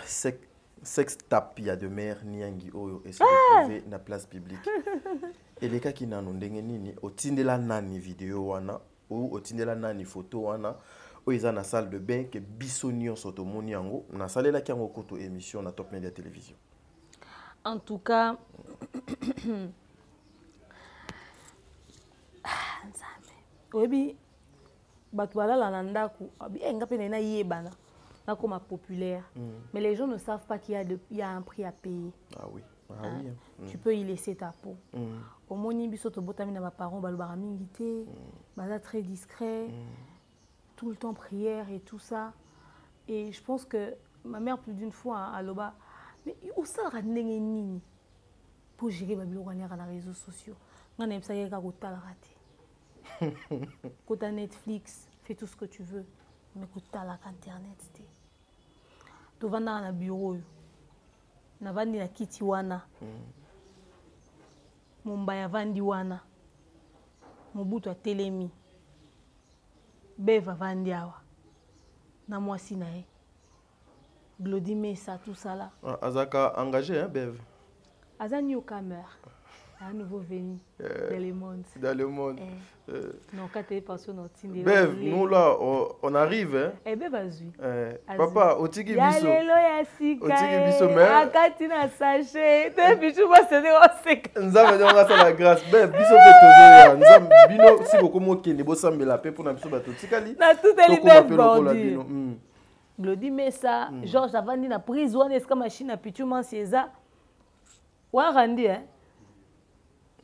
sextape ya Demer Nyangi oyo est retrouvé na place publique. Et les cas qui n'ont ndenge nini otindela nani vidéo wana ou otindela nani photo wana oyo na salle de bain que biso nyonso tomoni yango nasalelaki yango koto émission na Top Media Télévision. En tout cas, oyebi bato balala na ndako nga pe na yebana nakoma populaire, mais les gens ne savent pas qu'il y a un prix à payer. Ah oui. Tu peux y laisser ta peau. Au moni biso to botami na ba parents balobara mingi te, baza très discret, tout le temps prière et tout ça. Et je pense que ma mère plus d'une fois à Loba, mais où ça ndenge nini pour gérer ba biloko na les réseaux sociaux. Ngana yebisa ka kotala raté. Kota Netflix, fais tout ce que tu veux, mais kotala internet te. To vanda na bureau. Na vandi na kiti wana. Mumbaya vandi wana. Mobutu atelemi. Beva vandi awa. Na mwasi na ye. Glody Mesa, tout ça là. Azaka engagé, hein, Bev? Aza newcomer. Un nouveau venu dans le monde. Dans le monde. Non, quand tu es passé dans le Bev, nous là, on arrive. Hein? Eh bien, vas-y. Papa, otiki biso. Yalelo ya sika. Otiki biso, mais. Akati na sachet. Depuis tu vas se dire au sec. Nzambe donga ça la grâce. Bev, biso pe tozo ya. Nzambe bino si boko mo kende bo sambela pe pour na biso bato tikali. Na tout est libéré bordi. Glody Mesa, Georges avandi na prison est-ce que machine à pitu mansieza. Wa randi hein.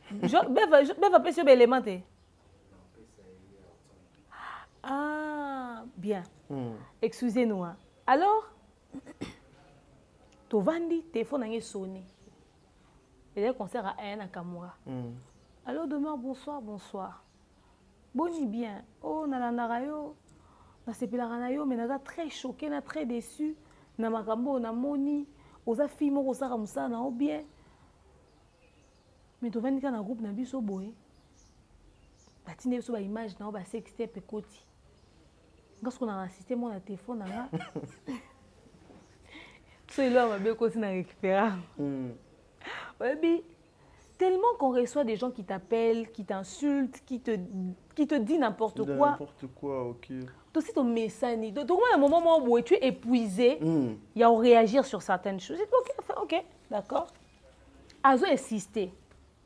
Beva pêcher l'élément. Ah, bien. Excusez-nous. Hein. Alors, tu vandi, téléphone a sonné. Il y a un concert à Ayan à Kamura. Alors, demain, bonsoir, bonsoir. Boni bien. Oh, nalandarayo. Na sepilarayo, mais naza très choqué, na très déçu. Na makambo, na moni. Oza fille mo osara musa na o bien. Mais tu vas dans un groupe na biso boy. Batine biso ba image na ba sextape pe koti. Parce qu'on a un système on a téléphone là. C'est là ma belle koti na récupérer. Oui, tellement qu'on reçoit des gens qui t'appellent, qui t'insultent, qui te disent n'importe quoi. N'importe quoi, OK. Toi aussi ton message. Donc à un moment où tu es épuisé, il y a à réagir sur certaines choses. OK, d'accord. Azo insister.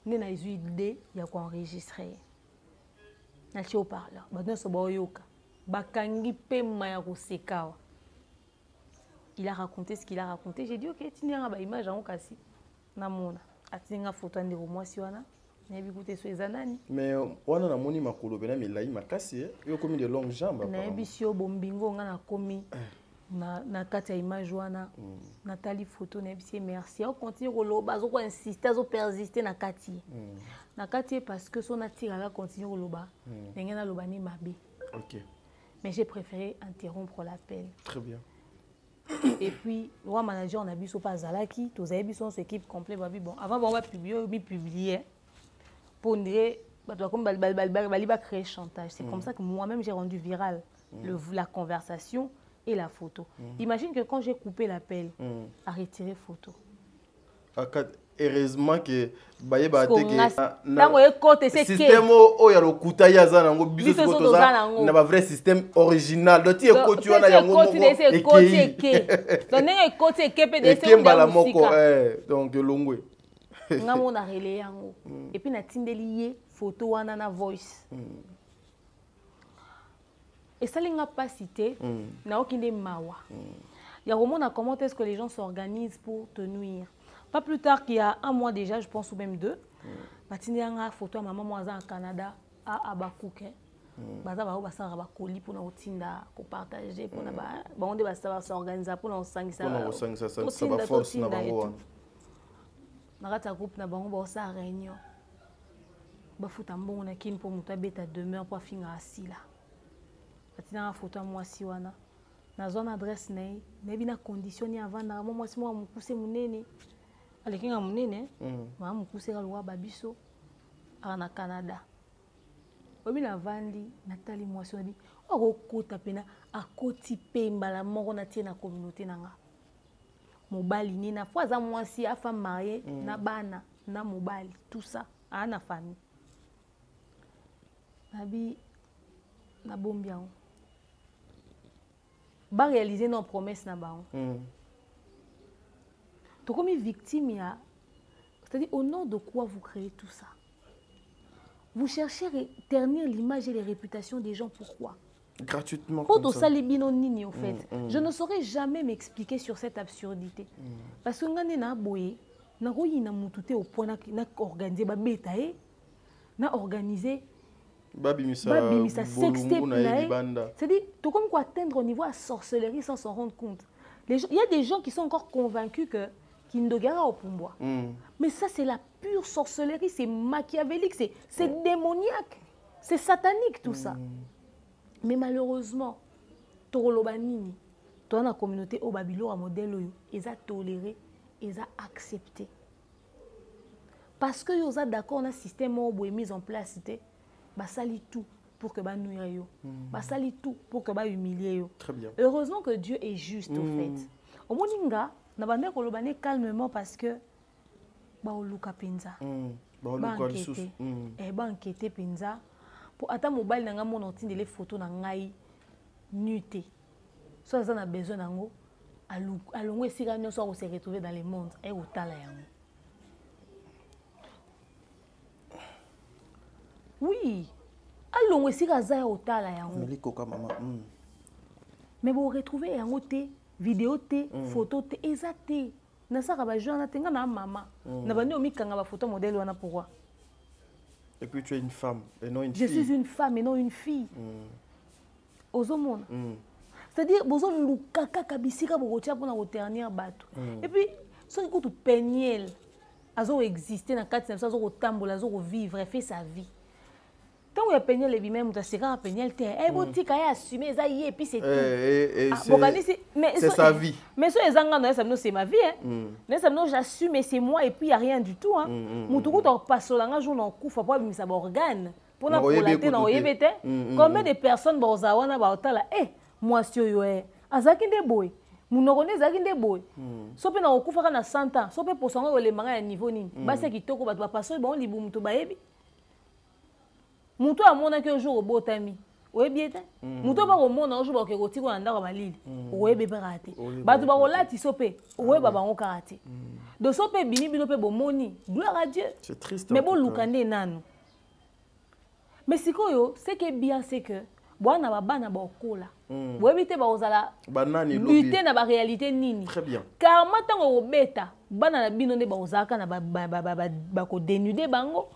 Nous avons eu idée, il y a quoi enregistrer. Nous avons parlé. Il a raconté ce qu'il a raconté. J'ai dit, OK, tu n'as pas d'image en kasi. Namona. Tu n'as pas photo de moi si on a. Mais on a moni makolo bena mais là il m'a cassé. Il a commis de longues jambes. Na bisio bombingo nga na komi. Na kati ya image wana Nathalie photo na bisi merci on continue koloba zo ko insister zo persister na kati parce que son attire là continue koloba ndenge na loba ni mabe. OK, mais j'ai préféré interrompre l'appel. Très bien. Et puis roi manager on a biso pas zalaki to zayebi son équipe complète bon avant on va publier pour dire bato comme bali ba créer chantage. C'est comme ça que moi-même j'ai rendu viral la conversation et la photo. Imagine que quand j'ai coupé l'appel, à retirer photo. Heureusement que bayeba teke système o ya lokuta ya za nango biso photo za na ba vrai système original do ti ekoti wana yango moko ekoti donc nenge ekoti ekepe de se mbala moko donc longwe ngamo na relé yango et puis na tindeli ye photo wana na voice. Et ça n'a pas cité, n'a aucun mawa. Il y a vraiment comment est-ce que les gens s'organisent pour te nuire. Pas plus tard qu'il y a un mois déjà, je pense, ou même deux, Matine a une photo à maman moi au Canada à Abakouk. Baza ba ba sara ba colis pour na otinda ko partager pour na ba on de ba s'organiser pour na sangisa. Pour na sangisa ça va force na bango. Na rata groupe na bango ba sa réunion. Ba futa mbongo na kin pour muta beta demeure pour finga assis là. Batina na photo moi si wana. Na zone adresse nei, nebi na conditionné avant na moi si moi mukuse munene. Alekinga munene, ma mukuse ka lwa babiso na Canada. Obi na vandi Nathalie mwasi obi okota pena akoti pemba la moko na tie na communauté nanga. Mobali ni na fois za mwasi afa marié na bana na mobali tout ça ana famille. Nabi na bombiango. ba réaliser nos promesses na ba. To comme victime ya, c'est-à-dire au nom de quoi vous créez tout ça? Vous cherchez à ternir l'image et les réputations des gens, pourquoi? Gratuitement. Pour tout ça, les binonini, au fait. Je ne saurais jamais m'expliquer sur cette absurdité. Parce que ngane na boye, na royi na mutute au point na organiser ba beta na organiser babimisa sextape na. C'est-à-dire tout comme quoi atteindre au niveau à sorcellerie sans s'en rendre compte. Il y a des gens qui sont encore convaincus que Kindogara au Pumboa. Mais ça, c'est la pure sorcellerie, c'est machiavélique, c'est démoniaque, c'est satanique tout ça. Mais malheureusement, Torolobanini, dans la communauté au Babylone, à modèle, ils ont toléré, ils ont accepté. Parce que ils ont d'accord, un système mis en place, bah sali tout pour que bah nous bah sali tout pour que bah humilier. Très bien. Heureusement que Dieu est juste au fait. Au moninga, na bande kolobane calmement parce que ba oluka penza. Ba enquêter penza pour ata mobile nanga mon otinde les photos na ngai nuité. So ça na besoin nango alongo esika nyonso ko se retrouver dans le monde et otala yango. Oui. Alongo esika za otala yango. Melikoka mama. Mais vous retrouvez yango te vidéo te, photo te, exacté. Na saka ba journal te nga na mama. Na bandi omikanga ba photo modèle wana pourquoi? Et puis tu es une femme et non une fille. Je suis une femme et non une fille. Ozomona. C'est-à-dire bozo lukaka kabisika bokotia pona reternir bato. Et puis so ko tu peniel azo exister na kati na so ko tambola azo vivre fait sa vie. Tant que Peniel est même, tu sais Peniel t'es, botika ya assumer ça y est puis c'est tout. C'est sa vie. Mais ce ezanga ça c'est ma vie Mais ça j'assume c'est moi et puis il y a rien du tout Mutuku to pasolanga jour na kufa pour bimisa ba organe. Pour na polater na oyebete. Combien de personnes ba ozawana ba otala moi sio yo azaki nde boy. Munokone azaki nde boy. Sope na okufa na 100 ans, sope posanga le manga ya niveau nini. Basi kitoko ba pasol ba on libu mutu ba yebi. Muto amona ke jour obotami oyebi ete muto ba komona jour ba ke kotiko na ndako malili oyebe pe raté batu ba kolati sope oyeba bango karaté de sope bini bino pe bomoni gloire à Dieu. C'est triste. Mais bon lukande nanu mais sikoyo c'est que bien c'est que bwana ba bana ba okola oyebi te ba ozala banani lutter na ba réalité nini. Très bien. Car matango obeta bana na bino ne ba ozaka na ba ko dénuder bango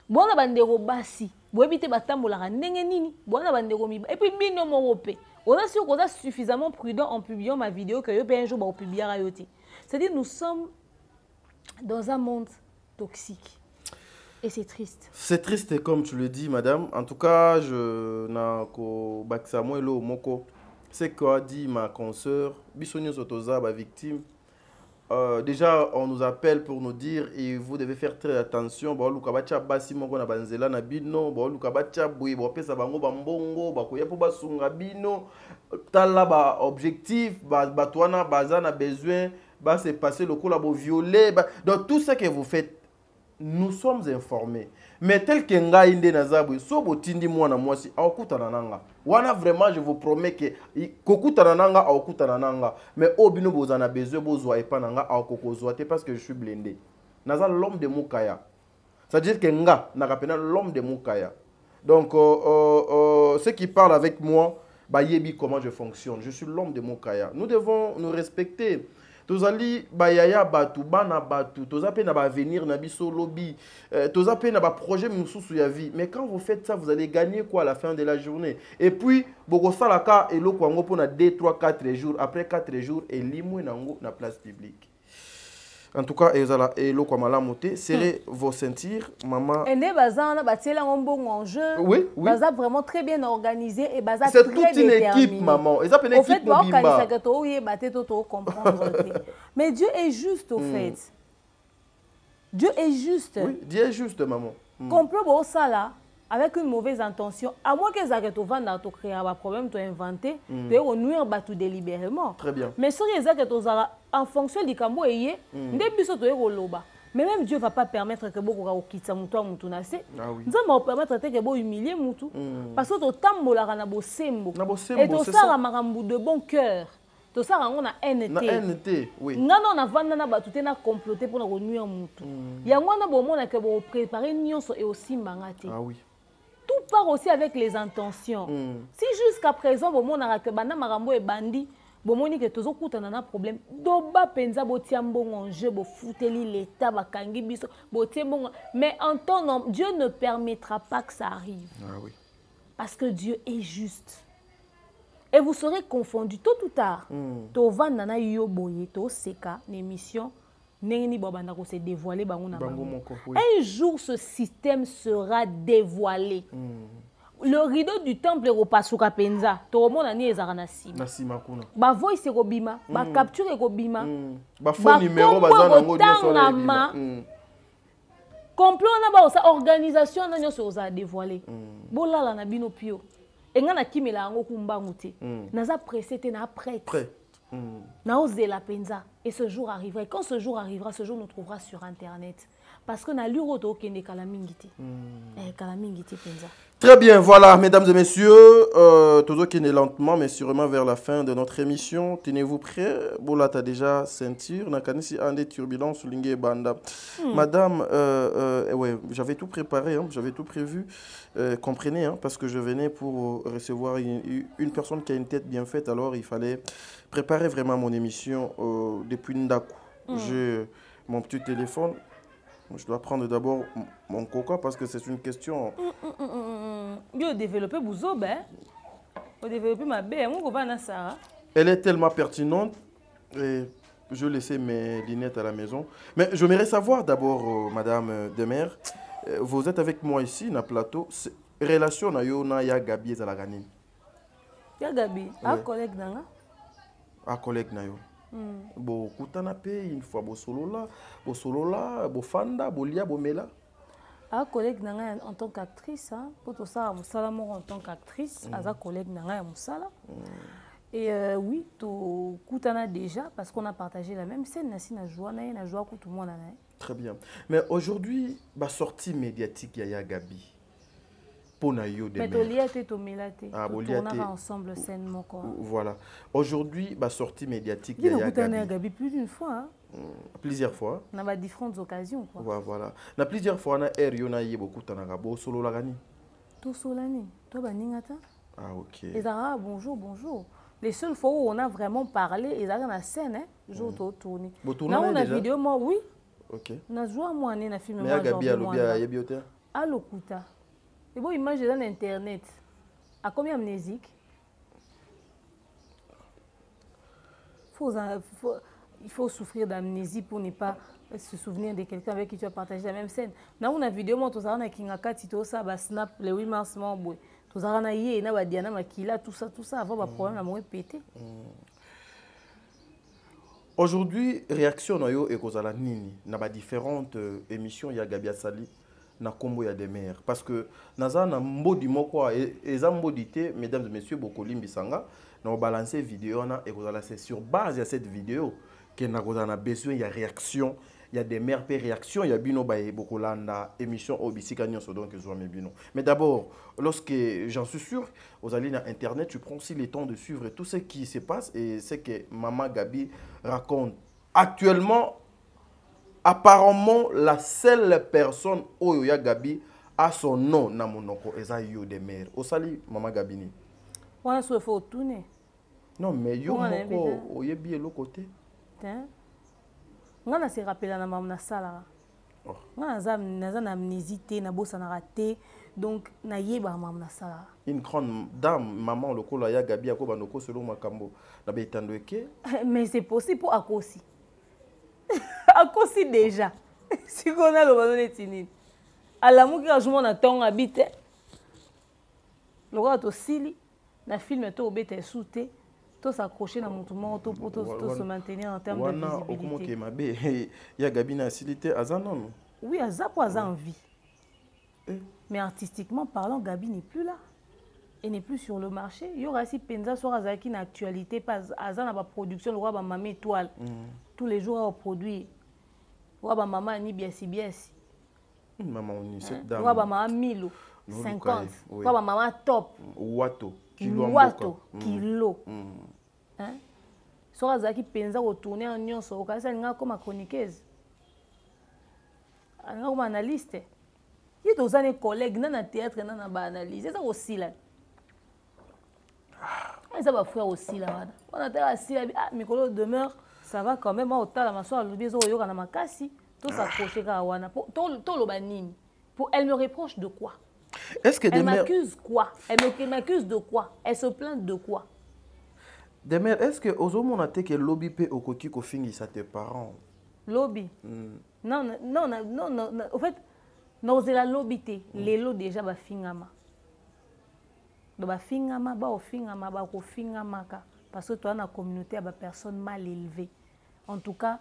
bona bandeko basi boyebite batambolaka ndenge nini bona bandeko miba et puis bino moko pe oza sûr qu'on a suffisamment prudent en publiant ma vidéo que yo pe un jour ba publiera yo te. C'est-à-dire nous sommes dans un monde toxique et c'est triste. C'est triste comme tu le dis madame. En tout cas, je na ko baksa mo elo moko. C'est quoi dit ma consoeur bisonyo sotoza ba victime. Déjà, on nous appelle pour nous dire et vous devez faire très attention. Bon, lukabacha basi moko na banzela na bino. Bon, lukabacha boui bo pesa bango bambongo ba koya po basunga bino. Tala ba objectif, ba toana bazana besoin, ba se passer le coup là bo violer. Donc tout ce que vous faites, nous sommes informés. Mais tel que nga inde nazabu, so botindi mwana mwasi akutana nanga. Wana vraiment je vous promets que kokutana nanga akutana nanga. Mais obino bozana besoin bozwa epa nanga akokozwa te parce que je suis blindé. Naza l'homme de Mukaya. C'est-à-dire que nga nakapena l'homme de Mukaya. Donc ceux qui parlent avec moi, bah yebi comment je fonctionne. Je suis l'homme de Mukaya. Nous devons nous respecter. Tozali bayaya batu bana batu tozape na ba venir na biso lobby tozape na ba projet mususu ya vie. Mais quand vous faites ça, vous allez gagner quoi à la fin de la journée? Et puis boko salaka eloko ngo pona 2 3 4 jours après 4 jours et limwe nango na place publique. En tout cas, eloko malamu te serrez vos ceintures maman. Et ne bazana batiela ngombongo en jeu. Oui, oui. Baza vraiment très bien organisé et baza c'est très toute une équipe maman. Eza pena équipe mobimba. Mais Dieu est juste au fait. Dieu est juste. Oui, Dieu est juste maman. Complot bo sala avec une mauvaise intention, à moins que ça to vendre to créer un problème to inventer, to nuire batu délibérément. Très bien. Mais si les que to en fonction du kambo eye, nde biso to ekoloba. Mais même Dieu ne va pas permettre que beaucoup de gens se Dieu va permettre que beaucoup humilier Moutou. Parce que tu as un bosembo. Et tu as un de bon cœur. Tu as un NT. Oui. Non, on a vendu tout na comploté pour nous nuire Moutou. Il y a un moment que vous préparez nyonso et aussi mangate. Ah oui. Tout part aussi avec les intentions. Si jusqu'à présent, vous avez que banda marambo et bandi, vous avez que tous autres un problème. Doba penza botia bon jeu, bo fouteli l'état, ba kangi biso, botia bon. Mais en ton nom, Dieu ne permettra pas que ça arrive. Ah oui. Parce que Dieu est juste. Et vous serez confondus tôt ou tard. To van nana yo boye, to seka, l'émission. Se dévoiler, un jour, ce système sera dévoilé. Le rideau du temple est repassé à Penza. Tout le monde a dit que voice est robima, capture est robima, faux numéro complot na organisation na se dévoilé. Bola la na bino pio. Et ngana kimela ngo kumbangu te. Naza pressé te na prêtre. Naose la penza. Et ce jour arrivera. Et quand ce jour arrivera, ce jour nous trouvera sur Internet. Parce qu'on a l'uroto qui est kalamingiti. Kalamingiti penza. Très bien, voilà, mesdames et messieurs, tout qui est lentement, mais sûrement vers la fin de notre émission. Tenez-vous prêts. Bola, t'as déjà ceinture. Nakanisi ande turbulence lingue banda. Madame, ouais, j'avais tout préparé, hein, j'avais tout prévu. Comprenez, hein, parce que je venais pour recevoir une personne qui a une tête bien faite. Alors, il fallait préparer vraiment mon émission depuis Ndaku. J'ai mon petit téléphone. Je dois prendre d'abord mon coca parce que c'est une question. Vous développez Bouzob, hein? Vous développez ma belle. Elle est tellement pertinente. Et je laissais mes lunettes à la maison. Mais j'aimerais savoir d'abord, Madame Demers, vous êtes avec moi ici, dans le plateau. Relation na yo na ya Gabi Zalagani. Ya Gabi, un collègue nanga. Un collègue na yo. Bo kutana pe une fois bo solo là, bo fanda, bo lia, bo mela. Un collègue nanga en tant qu'actrice, hein, pour tout ça, musala mo en tant qu'actrice, un collègue nanga musala. Et oui, to kutana déjà parce qu'on a partagé la même scène, na joie tout le monde. Très bien. Mais aujourd'hui, la sortie médiatique Yaya Gabi. Mais tu lié ensemble scène mon corps. Voilà. Aujourd'hui, la sortie médiatique Yaya Gabi plus d'une fois. Hein? Plusieurs fois. On a différentes occasions. Quoi. Voilà. Na plusieurs fois, on a eu beaucoup de solo la gani. Tout solani. Toi, baningata. Ah, ok. Et ça, bonjour, bonjour. Les seules fois où on a vraiment parlé, ils avaient la scène, hein, jour tourné. Là, on a vidéo, moi, oui. Ok. On a joué à moi, on a filmé. Mais Gabi a l'objet à l'Okuta. Et bon, image dans Internet. À combien amnésique? Il faut souffrir d'amnésie pour ne pas se souvenir de quelqu'un avec qui tu as partagé la même scène. Là, on a vidéo, moi, tout ça, on a Kingaka, Tito, ça, Snap, le 8 mars, tout ça, on a yé, on a Diana, Makila, tout ça, avant, le problème, la mouille pété. Aujourd'hui, réaction nayo et kozala nini na différentes émissions ya Gabi Sali na kombo ya Demers parce que naza na mbodi moko eza mbodi te mesdames et messieurs bokolimbi sanga na balancer vidéo na et kozala c'est sur base de cette vidéo que na kozala besoin ya réaction ya Demers pe réaction ya bino ba bokolanda émission obisika nyonso donc zwa bino. Mais d'abord lorsque j'en suis sûr aux allez na internet tu prends aussi le temps de suivre tout ce qui se passe et c'est que maman Gabi raconte actuellement. Apparemment, la seule personne où ya Gabi a son nom na monoko eza yo Demers. Osali maman Gabini. On a souhaité faut tourner. Non mais yo moko oyebi l'autre côté. Tiens. On a se rappelé na maman na sala. On a na amnésie na bossa na raté donc na yeba maman na sala. Une grande dame maman lokola ya Gabi akoba noko selon makambo na betando eke. Mais c'est possible pour Akosi. Akosi déjà. Si on a le ballon étini. À la mouki a joué en temps habité. Le roi to sili na film to obete souté. To s'accrocher dans mon tourment to pour se maintenir en termes de visibilité. Wana il y a Gabi na facilité azanon. Oui, azapo azan vie. Mais artistiquement parlant, Gabi n'est plus là. Elle n'est plus sur le marché. Il y aura aussi Penza sur Azaki une actualité pas Azan a production le roi ba mamé étoile. Tous les jours à produire. Waba maman ni biasi biasi. Maman on est cette dame. Waba maman 1000, 50. Waba maman top. Wato. Kilo. Hein? Soit Zaki penza retourner en union sur occasion nga comme chroniqueuse. Nga comme analyste. Il y a des collègues dans le théâtre dans la analyse. C'est ça aussi là. Ça va faire aussi là. On a assis là, Mikolo demeure, ça va quand même autant la maso à l'obézo yo kana makasi, tout s'accrocher ka wana. Tout le banine. Pour elle me reproche de quoi? Est-ce que elle m'accuse quoi? Elle m'accuse de quoi? Elle se plaint de quoi? Des mères, est-ce que aux hommes on a été que lobby pe au coquille ko fingi ça tes parents? Lobby. Non. En fait, non c'est la lobby té. Les lots déjà ba fingama. Ba fingama ba ofingama ba ko fingama ka parce que toi na communauté a ba personne mal élevée. En tout cas,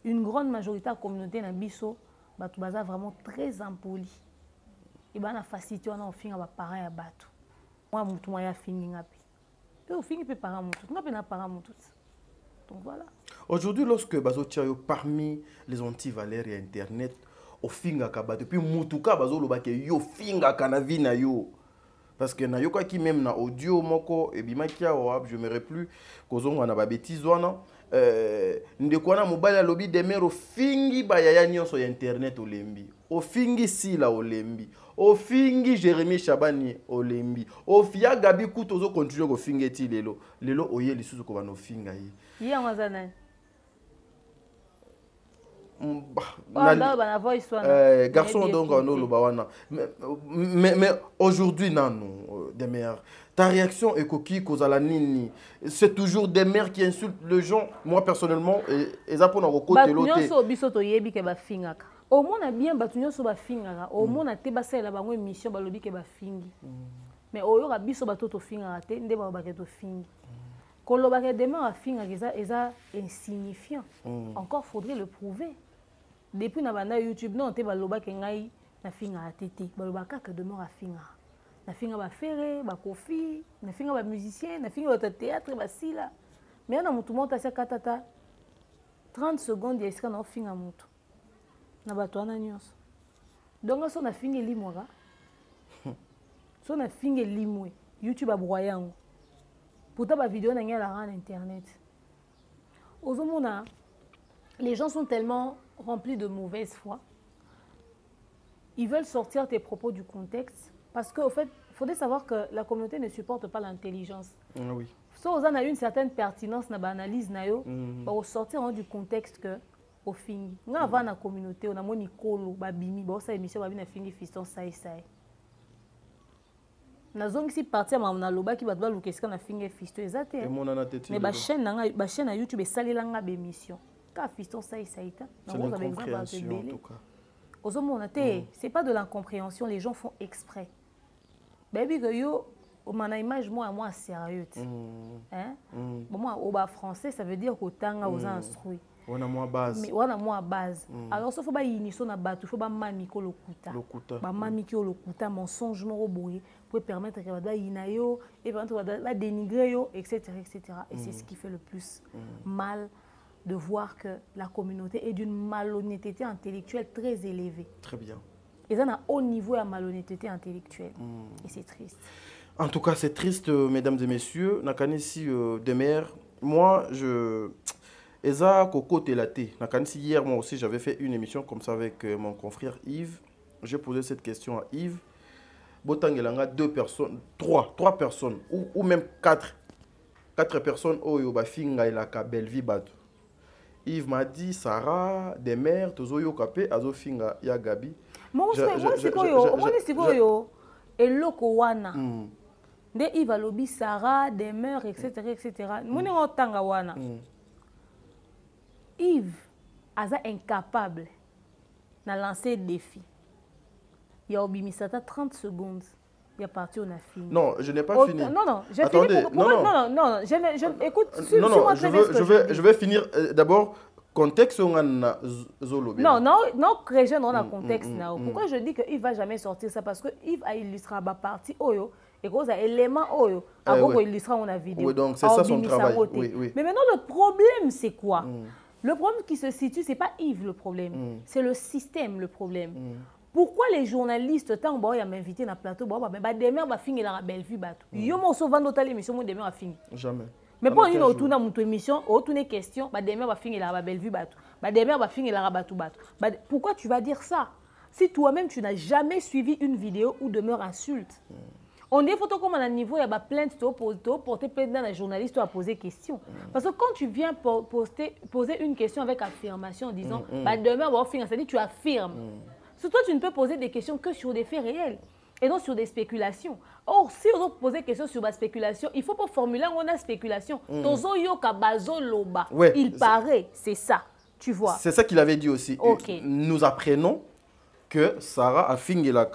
une grande majorité de la communauté na biso ba tu baza vraiment très impoli. Et ba na facilité on a ofinga ba parents ya bato. Moi mutu moi ya finginga pe. Et ofingi pe parents mutu. Nga pe na parents mutu. Donc voilà. Aujourd'hui lorsque bazo tchayo parmi les anti-valeurs et internet ofinga ka ba depuis mutu ka bazo loba ke yo finga kana vi na yo. Parce que na yoka qui même na audio moko et bimakia wab je me plus kozonga na ba bêtise wana ndeko na mobile lobby de mero fingi ba yaya nyonso ya internet olembi ofingi sila olembi ofingi Jérémy Chabani olembi ofia Gabi kutozo continuer ko finga ti lelo oye lisusu ko bano finga yi ya ngazana garçon donc on le bawana mais aujourd'hui non des mères ta réaction est coquille cause à la nini c'est toujours des mères qui insultent les gens moi personnellement et ça pour nos côté l'autre nyonso biso to yebi ke ba fingaka au mona bien batu nyonso ba fingaka au mona te ba sala bango émission ba lobi ke ba fingi mais oyo ka biso ba to fingaka te nde ba ke to fingi koloba ke demain a fingaka eza insignifiant encore faudrait le prouver. Depuis na banda YouTube non te baloba ke ngai na finga atete baloba kaka demeure finga na finga ba ferré ba kofi na finga ba musicien na finga ba théâtre ba sila mais na mutu monta sa katata 30 secondes ya iska na finga mutu na bato ana nyonso donc so na finga limwaka so na finga limwe YouTube abroyango pourtant ba vidéo na ngela ran internet ozomona les gens sont tellement remplis de mauvaise foi. Ils veulent sortir tes propos du contexte parce qu'au fait, il faudrait savoir que la communauté ne supporte pas l'intelligence. Oui. So, on a une certaine pertinence dans l'analyse, pour sortir du contexte que au fin. Nous avons la communauté, on a mon Nicolo, Babimi, bon ça émission Babimi a fini fiston ça et ça. Na zone si partir ma loba qui va doit luke ska na fini fiston exact. Mais ba chaîne na YouTube et salelanga ba émission. Ka fiston ça et ça ita. C'est l'incompréhension en tout cas. C'est pas de l'incompréhension, les gens font exprès. Baby que yo on a image moi sérieux. Hein? Bon moi au bas français ça veut dire qu'autant aux instruits. On a moins base. Mais on a moins base. Alors sauf ba iniso na batu, faut ba mamiko lokuta. Ba mamiko lokuta mensonge mo boye pour permettre que ba inayo et permettre ba dénigrer yo etc. Et c'est ce qui fait le plus mal de voir que la communauté est d'une malhonnêteté intellectuelle très élevée. Très bien. Et ça, a un haut niveau de malhonnêteté intellectuelle. Et c'est triste. En tout cas, c'est triste, mesdames et messieurs. Nakanisi Demer, moi, Et ça, Coco Telaté. Hier, moi aussi, j'avais fait une émission comme ça avec mon confrère Yves. J'ai posé cette question à Yves. Botangelanga, 2 personnes, 3 personnes, ou même 4 personnes, Oyo Finga et la Belleville Batu. Yves m'a dit, Sarah, des mères, Tozoyo Kapé, Azofinga, Yagabi. Moi, c'est quoi yo? Et loko wana. De Yves a lobby Sarah, des mères, etc. Moi, on tanga wana. Yves, Aza incapable de lancer le défi. Il y a Obimisata 30 secondes. Il y a parti, on a fini. Non, je n'ai pas fini. Non, j'ai Attendez, fini. Non. Écoute, je vais finir d'abord. Contexte, on a Zolo. Non, Crégen, on a contexte. Pourquoi je dis qu'il ne va jamais sortir ça? Parce que Yves a illustré la partie Oyo. Et quand il y a élément Oyo, il illustre la vidéo. Oui, donc c'est ça son travail. Mais maintenant, le problème, c'est quoi? Le problème qui se situe, ce n'est pas Yves le problème, c'est le système le problème. Pourquoi les journalistes, tant que ils m'invité dans le plateau, demain, va finir la belle vie. Yo m'en sauve dans l'émission, demain, va finir. Jamais. Mais pour une autre émission, autre question, demain, va finir la belle vie. Demain, va finir la bateau. Pourquoi tu vas dire ça? Si toi-même, tu n'as jamais suivi une vidéo où demeure insulte. On dit photos comme à un niveau, il y a plainte, porter plainte dans les journalistes, à poser question. Parce que quand tu viens poser une question avec affirmation en disant demain, on va finir, c'est-à-dire tu affirmes. Surtout, tu ne peux poser des questions que sur des faits réels et non sur des spéculations. Or, si on pose des questions sur la spéculation, il faut pas formuler une spéculation. Ouais, il paraît, c'est ça, tu vois. C'est ça qu'il avait dit aussi. Okay. Nous apprenons que Sarah a fini la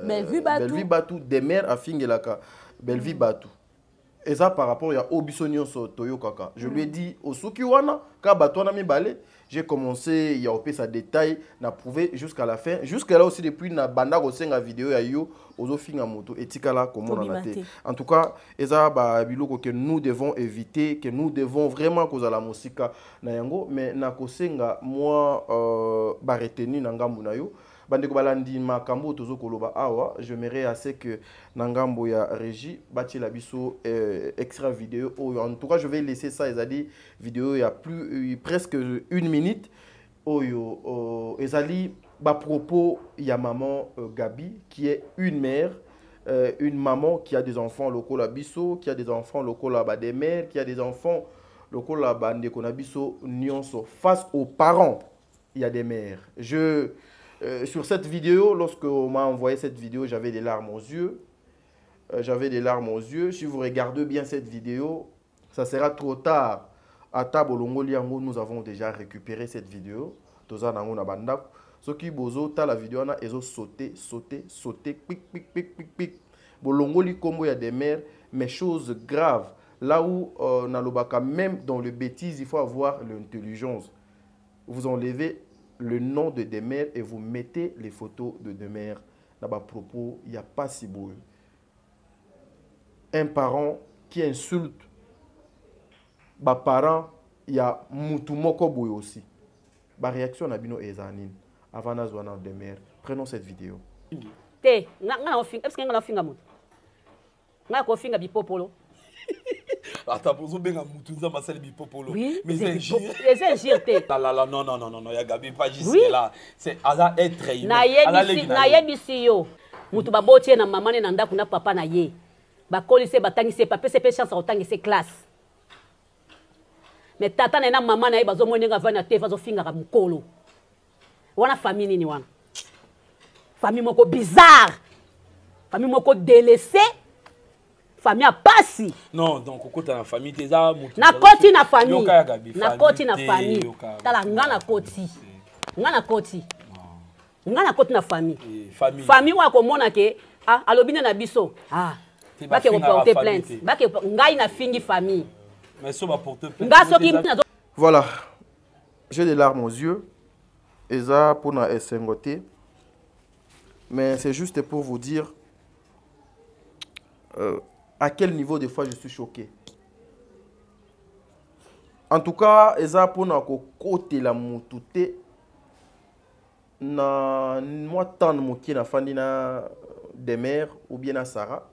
Belvi Batou, des mères a fini la Belvi Batou. Et ça par rapport à Obisonio Toyo Kaka. Je lui ai dit au Sukiwana, quand Batouana mi balé, j'ai commencé, il y a opé sa détail, n'a prouvé jusqu'à la fin. Jusqu'à là aussi, depuis na banda la vidéo ya yo, ozo finga moto, et tikala comment on a été. En tout cas, eza ba biloko que nous devons éviter, que nous devons vraiment causer la musique na yango, mais na kosenga moi ba retenu na ngambu na yo. Bandeko balandi makambo tozo koloba awa, j'aimerais assez que nangambo ya régie bati la biso extra vidéo. En tout cas, je vais laisser ça, ezali vidéo il y a presque 1 minute. Ezali ba propos ya maman Gabi qui est une mère, une maman qui a des enfants locaux la biso, qui a des enfants locaux là des mères, qui a des enfants locaux là bandeko na biso nyonso face aux parents. Il y a des mères. Sur cette vidéo, lorsque on m'a envoyé cette vidéo, j'avais des larmes aux yeux. Si vous regardez bien cette vidéo, ça sera trop tard. À Tabolongo Liango, nous avons déjà récupéré cette vidéo. Toza nango na banda. Ce qui bozo ta la vidéo na ezo sauter, pic. Bolongo li kombo ya des mères, mais choses graves. Là où na lobaka même dans le bêtise, il faut avoir l'intelligence. Vous enlevez le nom de des mères et vous mettez les photos de des mères. Dans bas propos, il n'y a pas si beau. Un parent qui insulte, bah parent, il y a mutumoko boy aussi. Bah réaction na bino ezanin. Avant nazwana des mères. Prenons cette vidéo. Te, est-ce que nga finga mutu? Nga ko finga bipopolo. Attends, pour vous, bien, Moutounza m'a salé bipopolo. Oui, mais c'est un gire. Non, il y a Gabi pas juste oui. Là. C'est Aza être humain. Na yebisi yo. Mutu babotie na maman na ndako na papa na ye. Ba kolise batangi se papa se pe chance otangi se classe. Mais tata na maman na ye bazo monenga vana te vazo finga ka mukolo. Wana famille ni wana. Famille moko bizarre. Famille moko délaissée. Famille a passé. Non, donc au côté de la famille, tu as na koti na famille. Na koti na famille. Tala ngana koti. Ngana koti. Ngana koti na famille. Famille wa ko mona ke alobine na biso. Ba ke porter plainte. Ba ke ngai na fingi famille. Mais ça va porter plainte. Voilà. J'ai des larmes aux yeux. Eza pour na esengote. Mais c'est juste pour vous dire à quel niveau des fois je suis choqué. En tout cas, eza pona ko côté la mutute na moi tant moki na fandina des mères ou bien à Sarah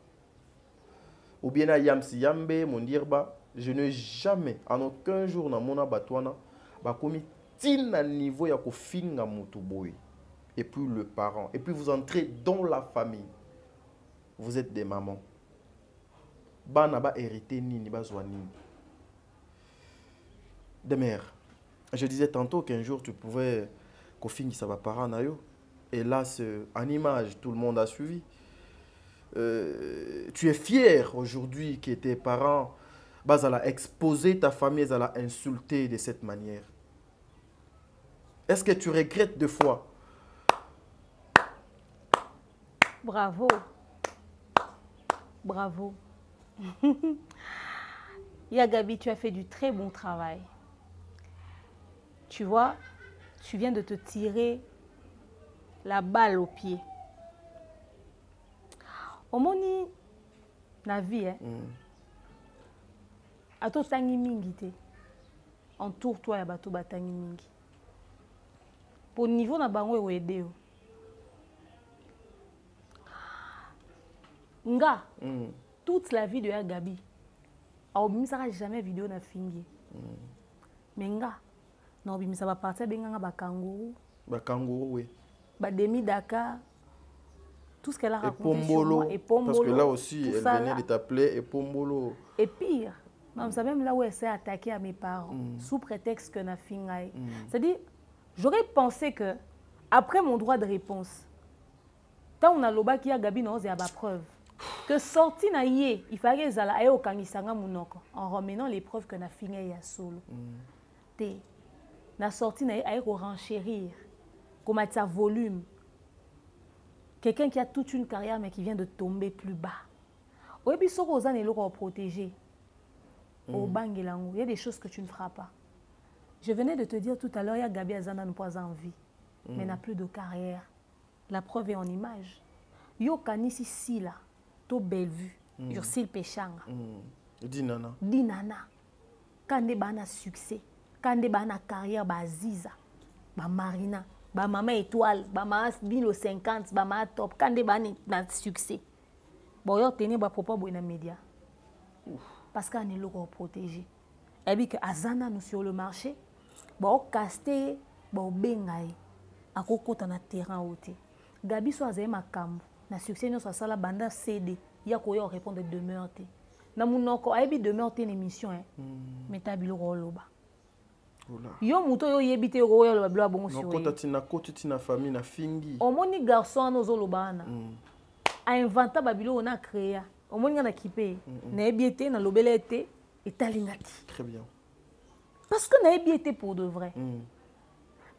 ou bien à Yamsi Yambe mon dirba, je n'ai jamais en aucun jour na mona batwana ba komi tin na niveau ya ko finga mutu boy et puis le parent et puis vous entrez dans la famille. Vous êtes des mamans. Bana ba hérité nini bazwa nini. Des mères. Je disais tantôt qu'un jour tu pouvais kofingi ça va parent na yo. Et là en image tout le monde a suivi. Tu es fier aujourd'hui que tes parents bazala exposer ta famille, bazala insulter de cette manière. Est-ce que tu regrettes deux fois? Bravo. Bravo. Gabi, tu as fait du très bon travail. Tu vois, tu viens de te tirer la balle au pied. Omoni na vie, hein. Ato tangi mingite. entoure-toi ya bato batangi mingi. Pour niveau na bango aider yo. Nga, toute la vie de ya Gabi, aobimisaka jamais vidéo na fingi. Mais nga, na obimisa ba partir benganga ba kangourou. Ba kangourou, oui. Ba demi Dakar. Tout ce qu'elle a raconté sur moi. Et Pombolo. Parce que là aussi, elle venait de t'appeler et Pombolo. Et pire, même là où elle s'est attaquée à mes parents, sous prétexte que na fingaï. C'est-à-dire, j'aurais pensé que, après mon droit de réponse, tant on a l'oba qui a Gabi non, il y a ma preuve. Que sorti na yé, il fallait que aille au kangisanga munoko en ramenant les preuves que na fingaï ya solo. Té, na sorti na yé aille renchérir, comme à volume. Quelqu'un qui a toute une carrière mais qui vient de tomber plus bas. Il y a des choses que tu ne feras pas. Je venais de te dire tout à l'heure, il y a Gabi Azana pas en vie, mais n'a plus de carrière. La preuve est en image. Yo kanisi si là, to belle vue, yo sil pechanga. Dinana. Dinana. Kande bana succès, kande bana carrière ba Ziza, ba Marina. Ba maman étoile, ba maman 1050, ba maman top, quand des bani na succès. Bon, yo tenez ba propos bo na média. Parce qu'on est là pour protéger. Et puis que azana nous sur le marché, bon casté, bon bengaï, à kokota na terrain haute. Gabi so azé makambo, na succès nous so sala banda CD, ya ko yo répondre demeure té. Na munoko aibi demeure té émission hein. Mais tabilo roloba. Yo muto yo yebite yo yo lo bla bongo sur. Nokota tina kotu tina famille na fingi. Omoni garçon no zolobana. A inventa babilo on a créé. Omoni na kipé. Na ebiete na lobelete et talingati. Très bien. Parce que na ebiete pour de vrai.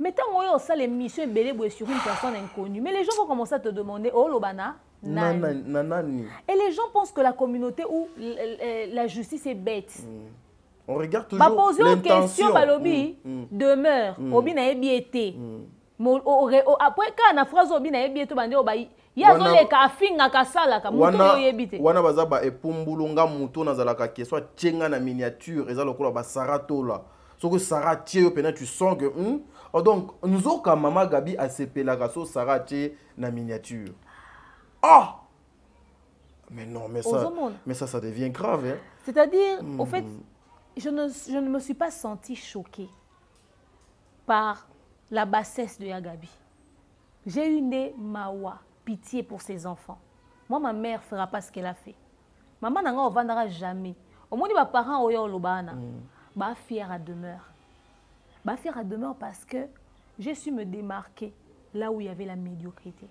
Mettons yo ça l'émission belé boé sur une personne inconnue, mais les gens vont commencer à te demander oh lobana nanani. Et les gens pensent que la communauté ou la justice est bête. On regarde toujours l'intention. Balobi demeure. Obi na ebiete. Après quand na phrase obi na ebiete bande obayi. Ya zo le ka finga ka sala ka muto yo yebite. Wana bazaba epumbulunga muto na zalaka ke soit tchenga na miniature eza lokola ba sarato là. Soko Sarah tie pena tu sens que donc nous autres comme maman Gabi a sepela ka so Sarah tie na miniature. Ah! Mais non, mais ça devient grave hein. C'est-à-dire au fait je ne me suis pas sentie choquée par la bassesse de Yagabi. J'ai eu une mawa, pitié pour ses enfants. Moi, ma mère ne fera pas ce qu'elle a fait. Maman n'a pas vendra jamais. Au moins, mes parents ont eu l'obana. Bah, fière à demeure. Bah, fière à demeure parce que j'ai su me démarquer là où il y avait la médiocrité.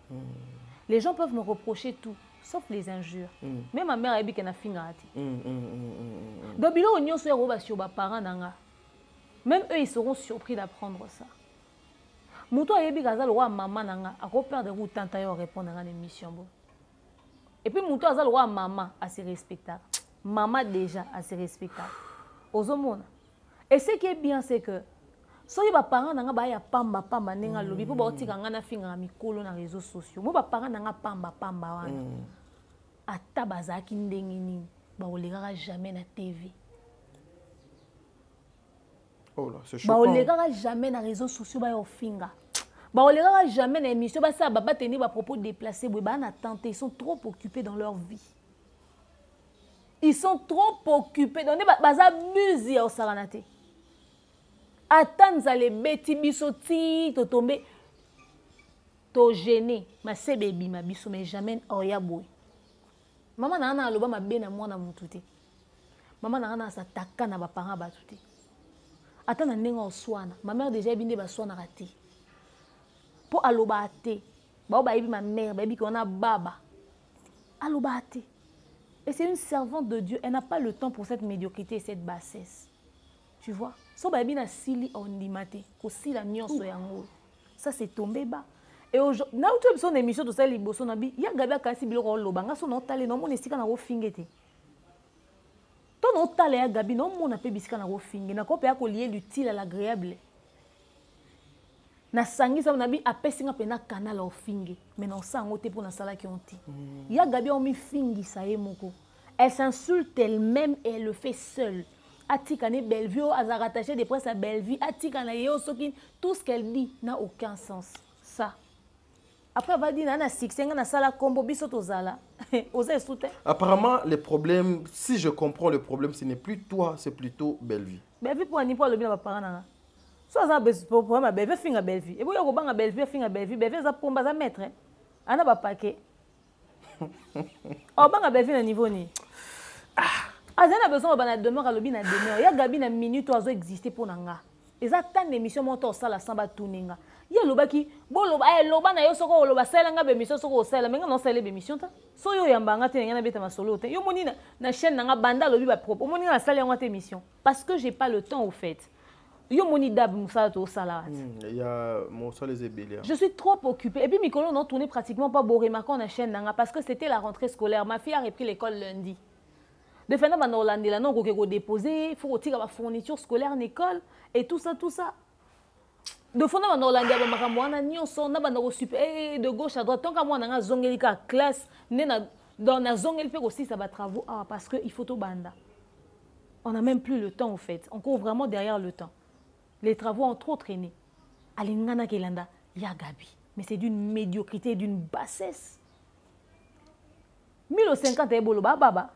Les gens peuvent me reprocher tout. Sauf les injures. Même ma mère a dit qu'elle a fini. Donc, même eux, ils seront surpris d'apprendre ça. Mouto a dit que le roi maman a peur de vous tenter à répondre à l'émission. Et puis, Mouto a dit que le roi maman a ses respectables. Maman déjà a ses respectables. Et ce qui est bien, c'est que si les parents n'ont pas pamba pamba nenga lobi pour bauti kangana finga mikolo na réseaux sociaux. Moi parents n'ont pamba pamba wana. Ata bazaki ndenge nini ba olegaka jamais na TV. Oh là, c'est choquant. Ba olegaka jamais na réseaux sociaux ba ofinga. Ba olegaka jamais na émission ba ça ba tenir ba propos déplacés ba na tenter, ils sont trop occupés dans leur vie. Ils sont trop occupés dans des baza musique au saranate. Attends les bêtis bisoti to tomber to gêner ma se baby ma biso mais jamais oya boy. Maman na aloba mabe na mwana mututé. Maman na sa taka na ba parents batuté. Attends na nenga oswana. Ma mère déjà binde ba swana raté. Po aloba até. Ba ba yebi ma mère, ba yebi qu'on a baba. Aloba até. Et c'est une servante de Dieu, elle n'a pas le temps pour cette médiocrité et cette bassesse. Tu vois? So ba yebi na sili ondimate, ko sila nyonso yango. Ça c'est tombé bas. Et aujourd'hui, na utu son émission de ça liboso na bi, ya Gabi kasi biloko loba, nga so no tale no mona esika na go fingete. To no tale ya Gabi no mona pe bisika na go finge, na ko pe ya ko lier l'utile à l'agréable. Na sangi sa na bi apesinga pe na canal au finge, mais non sango te pour na sala ki onti. Ya Gabi on mi fingi sa ye moko. Elle s'insulte elle-même et elle le fait seule. Atika ne Bellevue, a rattaché des presses à Bellevue, Atika na Yeo Sokin, tout ce qu'elle dit n'a aucun sens. Ça. Après, elle va dire, na succès, na sala combo, biso tozala. Osez soute. Apparemment, les problèmes, si je comprends le problème, ce n'est plus toi, c'est plutôt Bellevue. Bellevue pour un niveau, le bien va parler. Soit ça, pour problème, Bellevue, finga Bellevue. Et vous, vous avez Bellevue, finga Bellevue, Bellevue, ça pour un maître. On a pas paquet. Oh, banga Bellevue, na niveau ni. Ah, j'ai besoin de demeure à l'objet na demeure. Il y a Gabi na minute oiseau exister pour nanga. Et ça tant d'émissions montent au sala samba tuninga. Il y a loba qui bon loba na yo soko loba sala nga bémission soko sala mais non sala bémission ta. So yo yambanga te ngana beta masolo te. Yo moni na chaîne nanga banda lobi ba propre. Moni na sala ngata émission parce que j'ai pas le temps au fait. Yo moni dab musala to sala. Il y a mon sol les ébéliens. Je suis trop occupée et puis Mikolo non tourné pratiquement pas Borema quand na chaîne nanga parce que c'était la rentrée scolaire. Ma fille a repris l'école lundi. De faire dans Hollande là non qu'on déposer, il faut retirer la fourniture scolaire en école et tout ça. De fond dans Hollande ba makambo wana nyonso na banda ko super de gauche à droite tant qu'à moi na zongeli ka classe dans na zongeli fait aussi ça va travaux parce que il faut tout banda. On n'a même plus le temps au fait. On court vraiment derrière le temps. Les travaux ont trop traîné. Alingana kelanda ya Gabi, mais c'est d'une médiocrité, d'une bassesse. 1050 et bolo baba.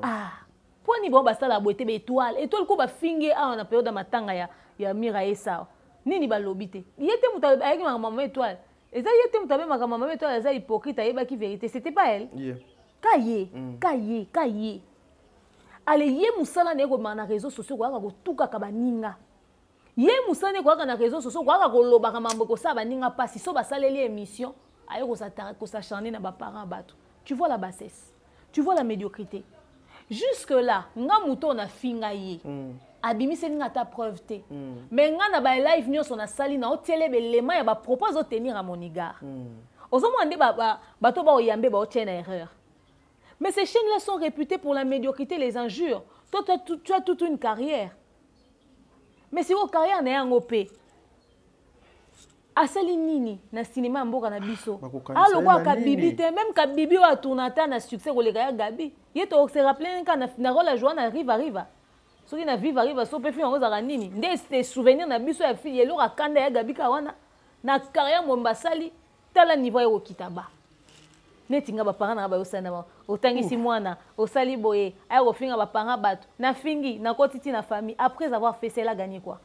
Ah, pour ni bon basta la boîte étoile. Étoile ko ba finge a na période matanga ya mira esa. Nini ba lobité. Yete muta avec ma maman étoile. Et ça yete muta avec ma maman étoile, ça hypocrite ayeba ki vérité, c'était pas elle. Kaye. Allez ye musala ne ko na réseaux sociaux ko ko tuka ka baninga. Ye musala ne ko na réseaux sociaux ko loba ka mambo ko sa baninga pasi so ba saleli émission ayo ko sa chaner na ba parents bato. Tu vois la bassesse. Tu vois la médiocrité. Jusque-là, nga mouton na finga ye. Abimi c'est nga ta preuve te. Mais nga na ba live nyos on a sali na hôtel belema ya ba propose de tenir à mon égard. Ozomo ande ba to ba oyambe ba otien na erreur. Mais ces chaînes-là sont réputées pour la médiocrité, les injures. Toi, tu as toute une carrière. Mais si votre carrière n'est pas en OP, asali nini na cinéma mboka na biso alo kwa kabibi te même kabibi wa tournata na succès ko lega ya Gabi yeto se rappeler quand na rôle la joie na riva soki na viva so pe fi ngo za nini ndé souvenir na biso ya fille yelo akanda ya Gabi ka wana na carrière mombasali tala niveau ya okitaba netinga ba parents na ba yosana otangisi mwana osali boye ayo kofinga ba parents bato na fingi na kotiti na famille après avoir fait cela gagner quoi.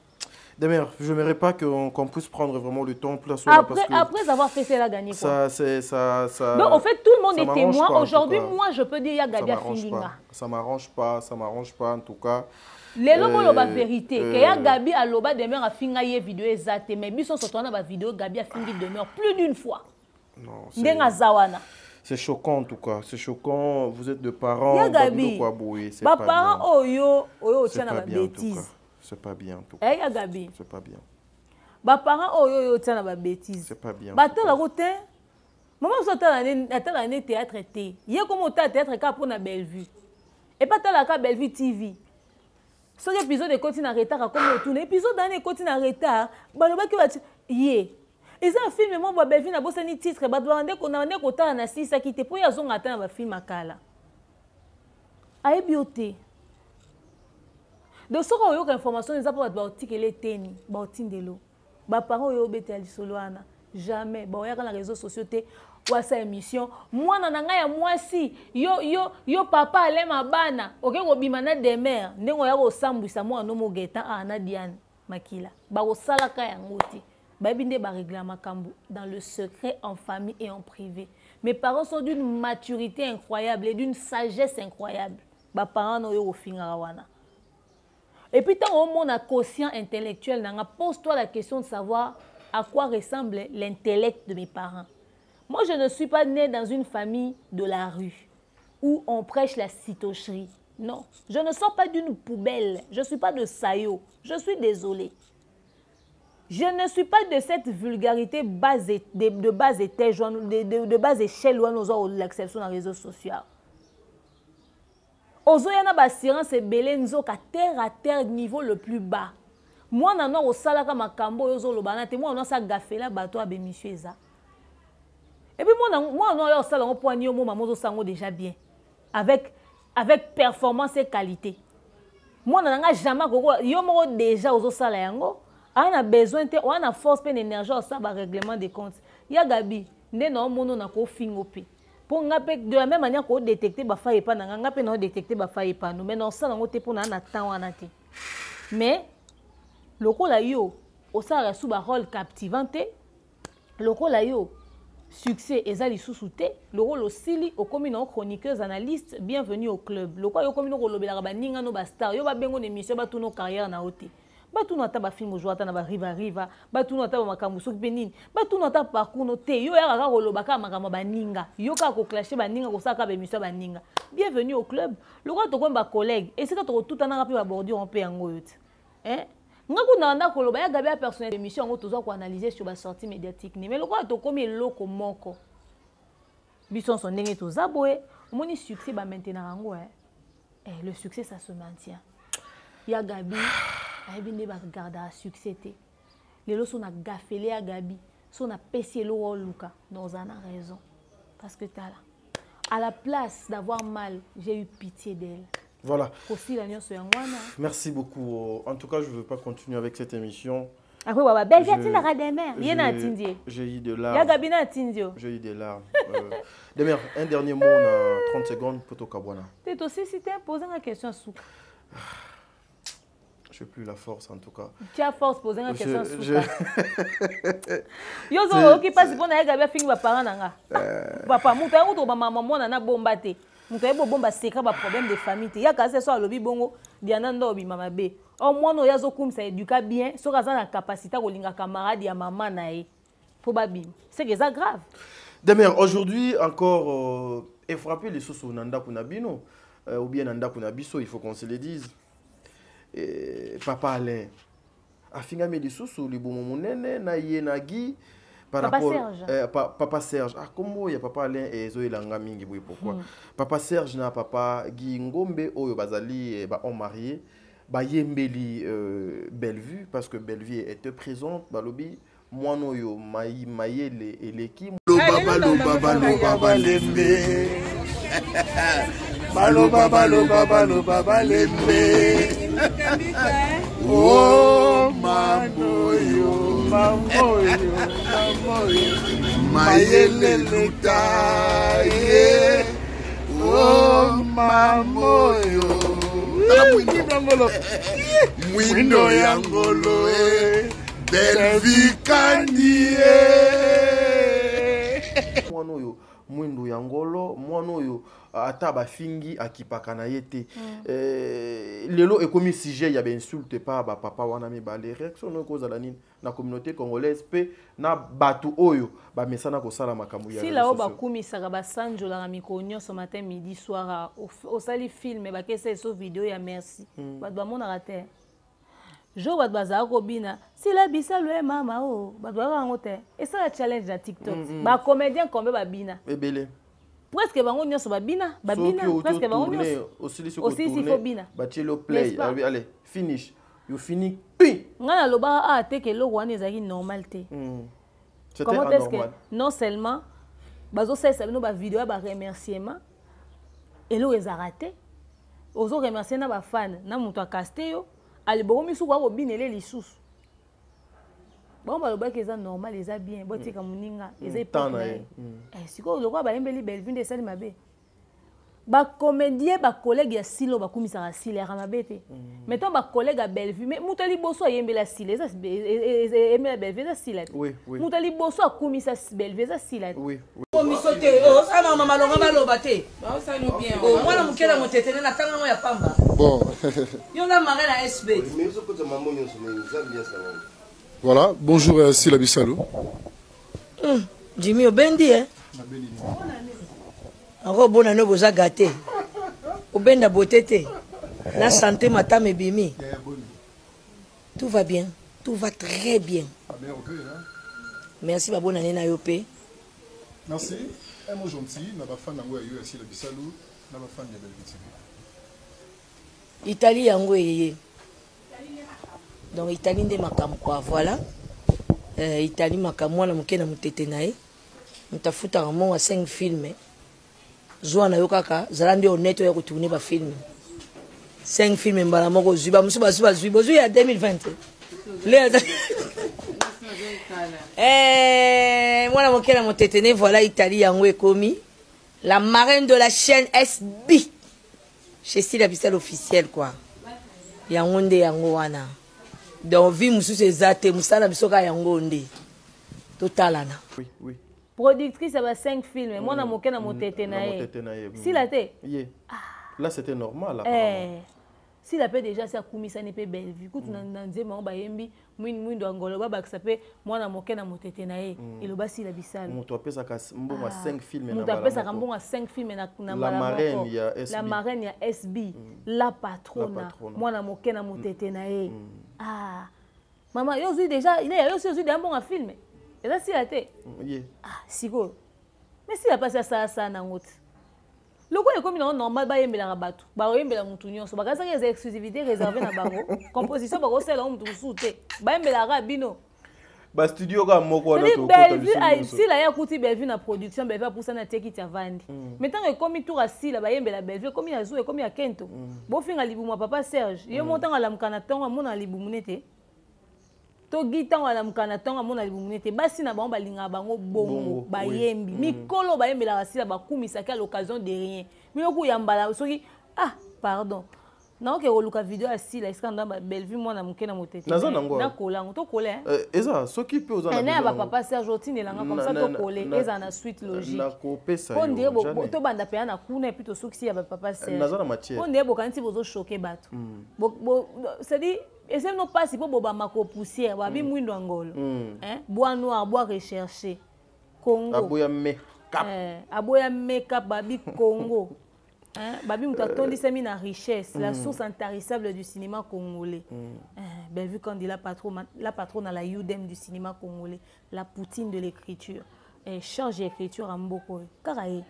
D'ailleurs, je n'aimerais pas qu'on puisse prendre vraiment le temps pour la soirée. Après avoir fait cela gagner quoi. Ça. Donc, en fait, tout le monde est témoin. Aujourd'hui, moi, je peux dire qu'il y a Gabi à Finginga. Ça m'arrange pas en tout cas. Les lobo la vérité. Que y a Gabi à Loba demeure à Finga y vidéo exacte. Mais ils sont sortis dans la vidéo Gabi à Fingi demeure plus d'une fois. Non. C'est choquant en tout cas. C'est choquant. Vous êtes de parents. Il y a Gabi. C'est pas bien. Parents oyo tiens na bêtise. C'est pas bien en tout cas. Eh ya Gabi. C'est pas bien. Ba parents oyo tiens na bêtise. C'est pas bien. Ba ta la route. Maman so ta la théâtre té. Yé comme au théâtre ka pour na Bellevue. Et pas ta la ka Bellevue TV. Ce épisode de continue en retard comme au tourner épisode d'année continue en retard. Ba loba ki ba yé. Et ça film moi ba Bellevue na bossa ni titre ba doande ko na ne ko ta na sisa ki te po ya zonga ta na ba film akala. Aye bioté. De ce qu'on a eu information, ils ont pas de les tennis, bautindelo. Ba parents yo bete ali soloana jamais. Ba oya na réseaux sociaux te wa sa émission. Moi na nga ya mwasi yo papa ale mabana. OK ko bimana de mère. Ndengo ya ko sambwisa mo no mo geta na Diane Makila. Ba ko sala ka ya ngoti. Ba binde ba régler makambu dans le secret en famille et en privé. Mes parents sont d'une maturité incroyable et d'une sagesse incroyable. Ba parents no yo finga wana. Et puis, tant au monde a quotient intellectuel, pose-toi la question de savoir à quoi ressemble l'intellect de mes parents. Moi, je ne suis pas née dans une famille de la rue où on prêche la citocherie. Non, je ne sors pas d'une poubelle. Je ne suis pas de sayo. Je suis désolée. Je ne suis pas de cette vulgarité de bas échelle où nous avons l'acception dans les réseaux sociaux. Ozoyana bassurance et belenzo ka terre à terre niveau le plus bas. Moi nana au salaka makambo yozo lobana te moi on sa gafela bato a bémission eza. Et puis moi on a au poignet au moment sango déjà bien avec performance et qualité. Moi, je n'ai jamais déjà aux salaires. On a besoin, on a force, d'énergie, on a un règlement des comptes. Il y a Gabi, on a pour de la même manière qu'on détecte les failles pas, on a détecté les failles pas. Nous maintenant ça on pour na temps on a été. Mais le rôle là yo, au ça sous ba rôle captivante, le rôle là yo succès ezali sous-souté, le rôle aussi au commun chroniqueuse analyste, bienvenue au club. Le quoi yo commun rolobela ba ninga no ba star, yo ba bengo émission ba tout nos carrières na haute. Ba tout no ta ba film jouata na ba riva, ba tout no ta ba makambo sok benini, ba tout no ta parcours no te, yo ya ka rolobaka makambo ba ninga, yo ka ko clasher ba ninga ko saka ba émission ba ninga. Bienvenue au club. Le quoi to ko ba collègue, et c'est que to tout ana rapi ba bordure en pe yango yote. Hein? Ngaku na koloba ya gabi ya personnel émission ngo tozo ko analyser sur la sortie médiatique ni mais le quoi to komi loko moko bison son ndenge to zaboé moni succès ba maintenant ngo le succès ça se maintient ya gabi ay binde ba garder succès té lelo so na gafele ya gabi so na pesi lo luka dans une raison parce que t'as là à la place d'avoir mal j'ai eu pitié d'elle. Voilà. Merci beaucoup. En tout cas, je ne veux pas continuer avec cette émission. J'ai eu de larmes. J'ai eu des larmes. Demer, un dernier mot, on a 30 secondes pour toi, Kabwana. Tu aussi, si tu as posé une question, je n'ai plus la force, en tout cas. Tu as force de poser une question. Yo, qui passe pour Gabi, fini par parents. Papa, maman, na bombaté. Nous avons bon secret ba problème de famille. Il y a casse soit lobi bongo diana ndo bi mama be. Au moins no yazo kum ça éduquer bien, so kaza na capacité ko linga camarade ya maman na e. Pour babim. C'est que ça grave. Demer, aujourd'hui encore frapper les sous nanda kuna bino ou bien nanda kuna biso, il faut qu'on se le dise. Papa Alain a fingami les sous li bomo monene na yenagi. Papa Serge. Papa Serge. Ah, comment il y a Papa Alain et Zoé Langamingi, oui, pourquoi? Papa Serge n'a papa Guy Ngombe, Oyo Bazali, on marié. Ba Yembeli Bellevue, parce que Bellevue était présente. Balobi, moi, no yo, Maïele et l'équipe. Oh, Mamoyo. Mamoyo, Mayele Lutaye, oh Mamoyo, Mwindo Yangolo, Belvikanie. Mwindo Yangolo, Mwanoyo. Ata bafingi akipaka na yete lelo ekomi sujet ya insulte pa ba papa wana mi ba les réactions no kozala nini na communauté congolaise pe na batu oyo ba mesana ko sala makambo ya si la oba kumisaka ba sanjola na mikonyo ce matin midi soir au sali film ba kese so vidéo ya merci ba doit mona rater jo ba baza ko bina si la bisalu e mama o ba doit ngote et ça la challenge na TikTok ba comédien kombe ba bina ebele presque bango nyonso babina presque bango nyonso aussi si faut bina bachelo play allez finish you fini ngana loba a te ke lo wana ezaki normal te comment est-ce que non seulement bazo sesa bino ba vidéo ba remerciement et lo ezarate ozo remercier na ba fan na muto akaste yo ali bo misu kwa ko binele lisusu bon ba loba ke za normal eza bien botika muninga eza epana siko lokwa ba yembeli Bellevue de sali mabe ba comédien ba collègue ya silo ba kumisa ka sile ya mabe te mettons ba collègue à Bellevue mais mutali boso yembela sile eza yembela Bellevue eza sile mutali boso akumisa Bellevue eza sile oui komiso te o sama mama longa ba loba te ba ça nous bien o mwana mukela motetene na tanga mo ya pamba bon yo na manga na SB mais zo ko maman nyonso mais ça bien ça. Voilà, bonjour Sila Bissalo. Jimmy Obendi, hein? Encore bon année, vous avez gâté. Obenda beauté, la santé, ma me bimi. Tout va bien, tout va très bien. Merci, ma bonne année, Nayope. Merci. Un mot gentil, n'a pas fan d'Ango et Sila Bissalo, n'a pas fan de Bellevue. Italie, Ango et donc Italie nde makambo kwa voilà Italie makambo na mukena mutete nae mutafuta mo wa 5 films zwa na yo kaka zalandi honnête ya kutourner ba film 5 films mbala moko zwi ba musu ba zwi bozu ya 2020 mwana mokela motetene voilà Italie yango ekomi la marraine de la chaîne SB chez Style Bissal officiel quoi yango nde yango wana donc vie mususu ezate musala bisoka yango nde totalana oui productrice ya ba 5 films mwana mokela motete na ye si la te là c'était normal si la paix déjà ça kumisa ne pe belle vie kutu na nzema ba yembi mwindo angolo ba bakisa pe mwana moke na motete na ye eloba si la bisala moto apesa ka mbongo 5 films na moto apesa ka mbongo 5 films na la marraine ya SB la patrona mwana moke na motete na ye maman yo zui déjà il est yo zui d'un bon film et là si la te siko mais si la passe ça na ngoti le quoi est comme normal ba yembela bato ba yembela mutu nyonso ba kasa les exclusivités réservées na bango composition ba ko sela mutu soute ba yembela rabino ba studio ka moko na to kota si la ya kuti Bellevue na production Bellevue pour ça na teki ti avandi maintenant comme tout asi la ba yembela Bellevue comme ya zo comme ya Kento bo finga libumu papa Serge yo montanga la mkana tonga mona libumu nete to gitango la mkana tonga mona libumunete basi na bango balinga bango bongo bayembi mikolo bayembela basila bakumisa ka l'occasion de rien miyoko yambala soki pardon na ke oluka video asila iskanda ba Bellevue mona mukena motete na kolango to kole eza soki pe ozana na ba papa Serge otine langa comme ça to kole eza na suite logique na kopesa yo on dirait to banda pe na kuna plutôt soki si ya ba papa Serge na zana matière on dirait bokanti bozo choquer bato c'est dit et c'est non pas si pour boba mako poussière babi mwindo angolo bois noir bois recherché Congo aboya make-up babi Congo babi mutatondi semi na richesse la source intarissable du cinéma congolais Bellevue quand dit la patronne à la UDEM du cinéma congolais la poutine de l'écriture charge d'écriture en mboko karaye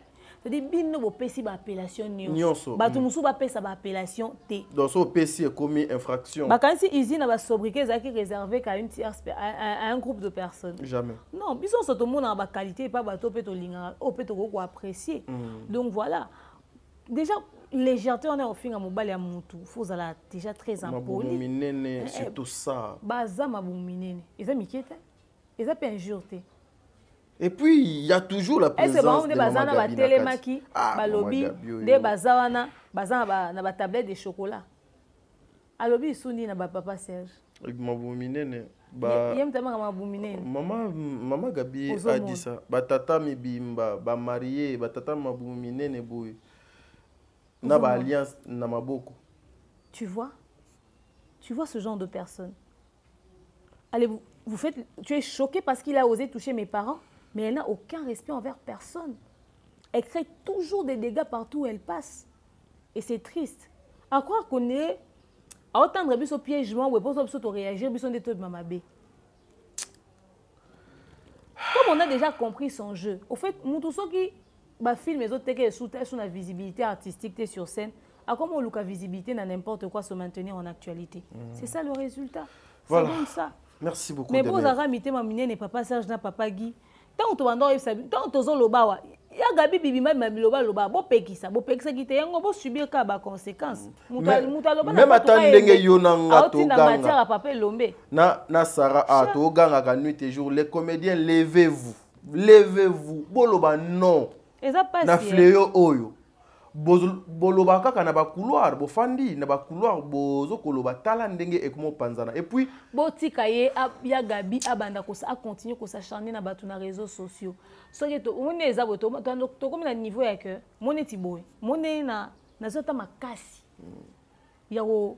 c'est bino bo pesi ba appellation nyonso bato musu ba pesa ba appellation T donc so pesi est commis infraction ba kansi usine ba sobriquet zaki réservé qu'à une tierce à un groupe de personnes jamais non biso so to mona ba qualité pas bato pe to linga o pe to ko apprécier donc voilà déjà légèreté on est au fin à mobile ya mutu faut la déjà très impoli minene surtout ça baza mabuminene eza mikete eza pe injure. Et puis, il y a toujours la présence de Maman Gabi Telemaki, balobi, de bazawana, bazana na ba tablette de chocolat. Alobi suni na ba papa Serge. Mabuminene ba yem tama mabuminene. Maman Gabi a dit ça. Ba tata mibimba, ba marié, ba tata mabuminene boy. Na ba alliance na maboko. Tu vois ce genre de personne. Allez, tu es choqué parce qu'il a osé toucher mes parents. Mais elle n'a aucun respect envers personne. Elle crée toujours des dégâts partout où elle passe. Et c'est triste. À croire qu'on est... À autant de au piègement, ou pour réagir, on est tout de mamabé. Comme on a déjà compris son jeu, au fait, tout ce qui filme les autres sous la visibilité artistique sur scène, à comment on look à visibilité n'a n'importe quoi se maintenir en actualité. C'est ça le résultat. Voilà. Ça donne ça. Merci beaucoup. Mais pour Zara, mité ma mine n'est papa Serge n'a papa Guy. Tant que tu vas tant que tu loba ya gabi bibi même loba bo pekisa ki te yango bo subir ka ba conséquences muta loba même atandenge yo nanga to ganga matière à papa lombe na Sarah to ganga ka nuit et jour les comédiens levez-vous boloba non eza pas na fléau oyo boloba kaka na ba couloir bo fandi na ba couloir bozo koloba tala ndenge ekomo panzana et puis botika ye ya gabi abanda ko sa continue ko s'acharner na batu na réseaux sociaux soki to on eza boto to comme na niveau ya que moneti boy moné na zota makasi ya o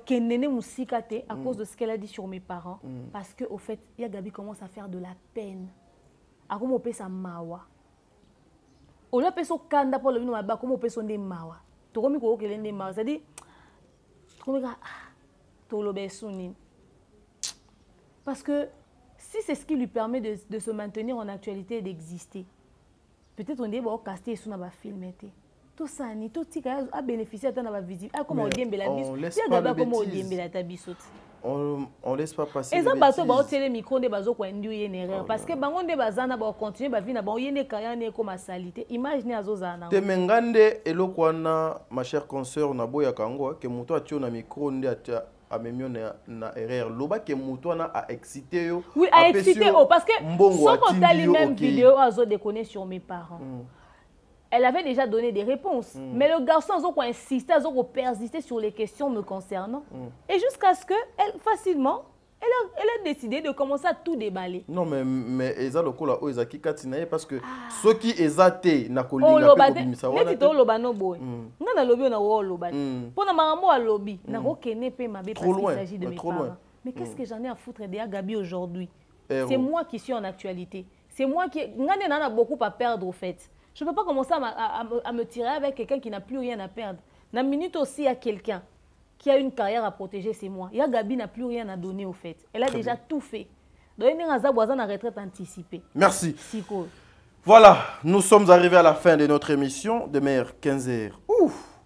kenene musika te à cause de ce qu'elle a dit sur mes parents parce que au fait ya gabi commence à faire de la peine a comme pe sa mawa on a fait son kanda pour le vino maba comme on peut son mawa to komi ko okele nde mawa c'est-à-dire to ka to lo besuni parce que si c'est ce qui lui permet de se maintenir en actualité et d'exister peut-être on dit bon caster sous na ba film été tout ça ni tout tika a bénéficié de la visite a comme odiembe la biso on laisse pas passer les bêtises. Et ça bateau ba otele micro de bazo ko ndi yene erreur parce que bango nde bazana ba continuer ba vie na ba yene kaya ne ko salité imagine azozana te mengande elokwana ma chère consoeur na boya kango ke muto atio na micro nde atia amemio na erreur loba ke muto na a excité yo oui a excité parce que sans qu'on t'a les mêmes vidéos azo déconner sur mes parents elle avait déjà donné des réponses. Mais le garçon a insisté, a persisté sur les questions me concernant. Et jusqu'à ce qu'elle, facilement, elle a décidé de commencer à tout déballer. Non, mais ils ont le coup là, ils ont qui parce que ceux qui étaient na colline, oh, mais qu'est-ce que j'en ai à foutre de Gabi aujourd'hui? C'est moi qui suis en actualité. C'est moi qui... On a beaucoup à perdre au fait. Je ne peux pas commencer à me tirer avec quelqu'un qui n'a plus rien à perdre. Dans une minute aussi, il y a quelqu'un qui a une carrière à protéger, c'est moi. Il y a Gabi n'a plus rien à donner au fait. Elle a Très déjà bien. Tout fait. Donc, il y a une retraite anticipée. Merci. Cool. Voilà, nous sommes arrivés à la fin de notre émission. Demain, 15h. Ouf.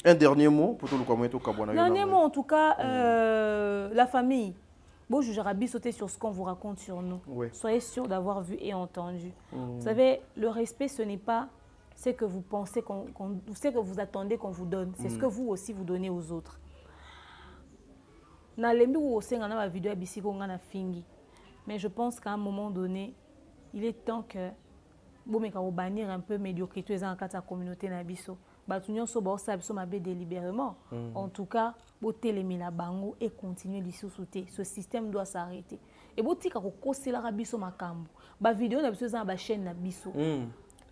Un dernier mot pour tout le monde. Dernier mot, en tout cas, la famille. Bon, je vais sauter sur ce qu'on vous raconte sur nous. Oui. Soyez sûr d'avoir vu et entendu. Vous savez, le respect, ce n'est pas ce que vous pensez, ce que vous attendez qu'on vous donne. C'est ce que vous aussi vous donnez aux autres. Mais je pense qu'à un moment donné, il est temps que vous bannir un peu médiocrité dans la communauté nabiso. Délibérément. En tout cas, et continuer de sauter. Ce système doit s'arrêter. Et si vous avez la vidéo sur la chaîne nabiso.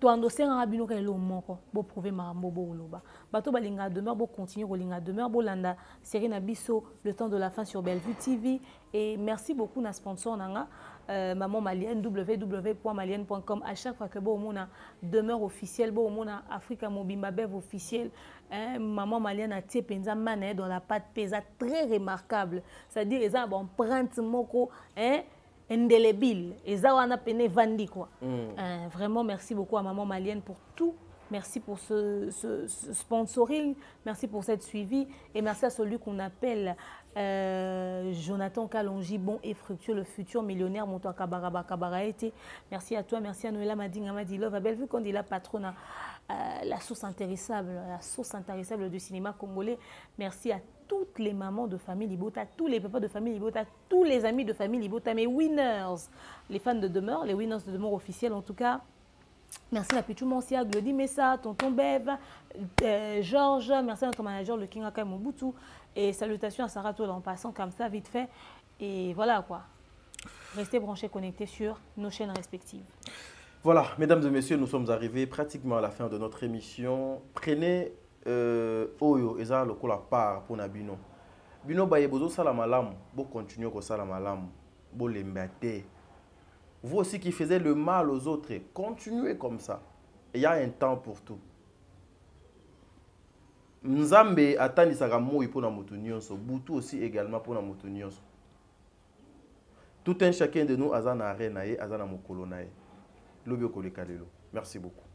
To endosser un rabino que l'homme moko, bo prouver marambo bo oloba. Bato balinga demeure, bo continuer rolinga demeure, bo landa série nabiso le temps de la fin sur Bellevue TV. Et merci beaucoup na sponsor nanga maman malienne www.malienne.com. À chaque fois que bo mona demeure officielle, bo mona Africa Mobimba Bev officiel, maman malienne a tie penza mané dans la pâte pesa très remarquable. C'est-à-dire ils ont empreinte moko indélébile. Et ça, on a peine vandi quoi. Vraiment, merci beaucoup à Maman Malienne pour tout. Merci pour ce sponsoring. Merci pour cette suivi. Et merci à celui qu'on appelle Jonathan Kalonji, bon et fructueux, le futur millionnaire, Montoa Kabaraba Kabaraete. Merci à toi, merci à Noëlla Madinga Madilov. À Bellevue, quand il a patronne la source intarissable du cinéma congolais. Merci à toutes les mamans de famille Libota, tous les papas de famille Libota, tous les amis de famille Libota, mes winners, les fans de demeure, les winners de demeure officiels en tout cas. Merci à Pichou Monsia, Glody Messa, Tonton Bev, Georges, merci à notre manager, le King Akai Mobutu, et salutations à Sarah Toul en passant comme ça, vite fait. Et voilà quoi. Restez branchés, connectés sur nos chaînes respectives. Voilà, mesdames et messieurs, nous sommes arrivés pratiquement à la fin de notre émission. Prenez Oyo, eza lokola part pour na bino. Bino baye bozo sala malamu, bo continuer ko sala malamu, bo lembate. Vous aussi qui faisiez le mal aux autres, continuez comme ça. Il y a un temps pour tout. Nzambe atandisaka moi pour na mutu nyonso, butu aussi également pour na mutu nyonso. Tout un chacun de nous azana renaye, azana mokolo naye. Lobi okoleka lelo. Merci beaucoup.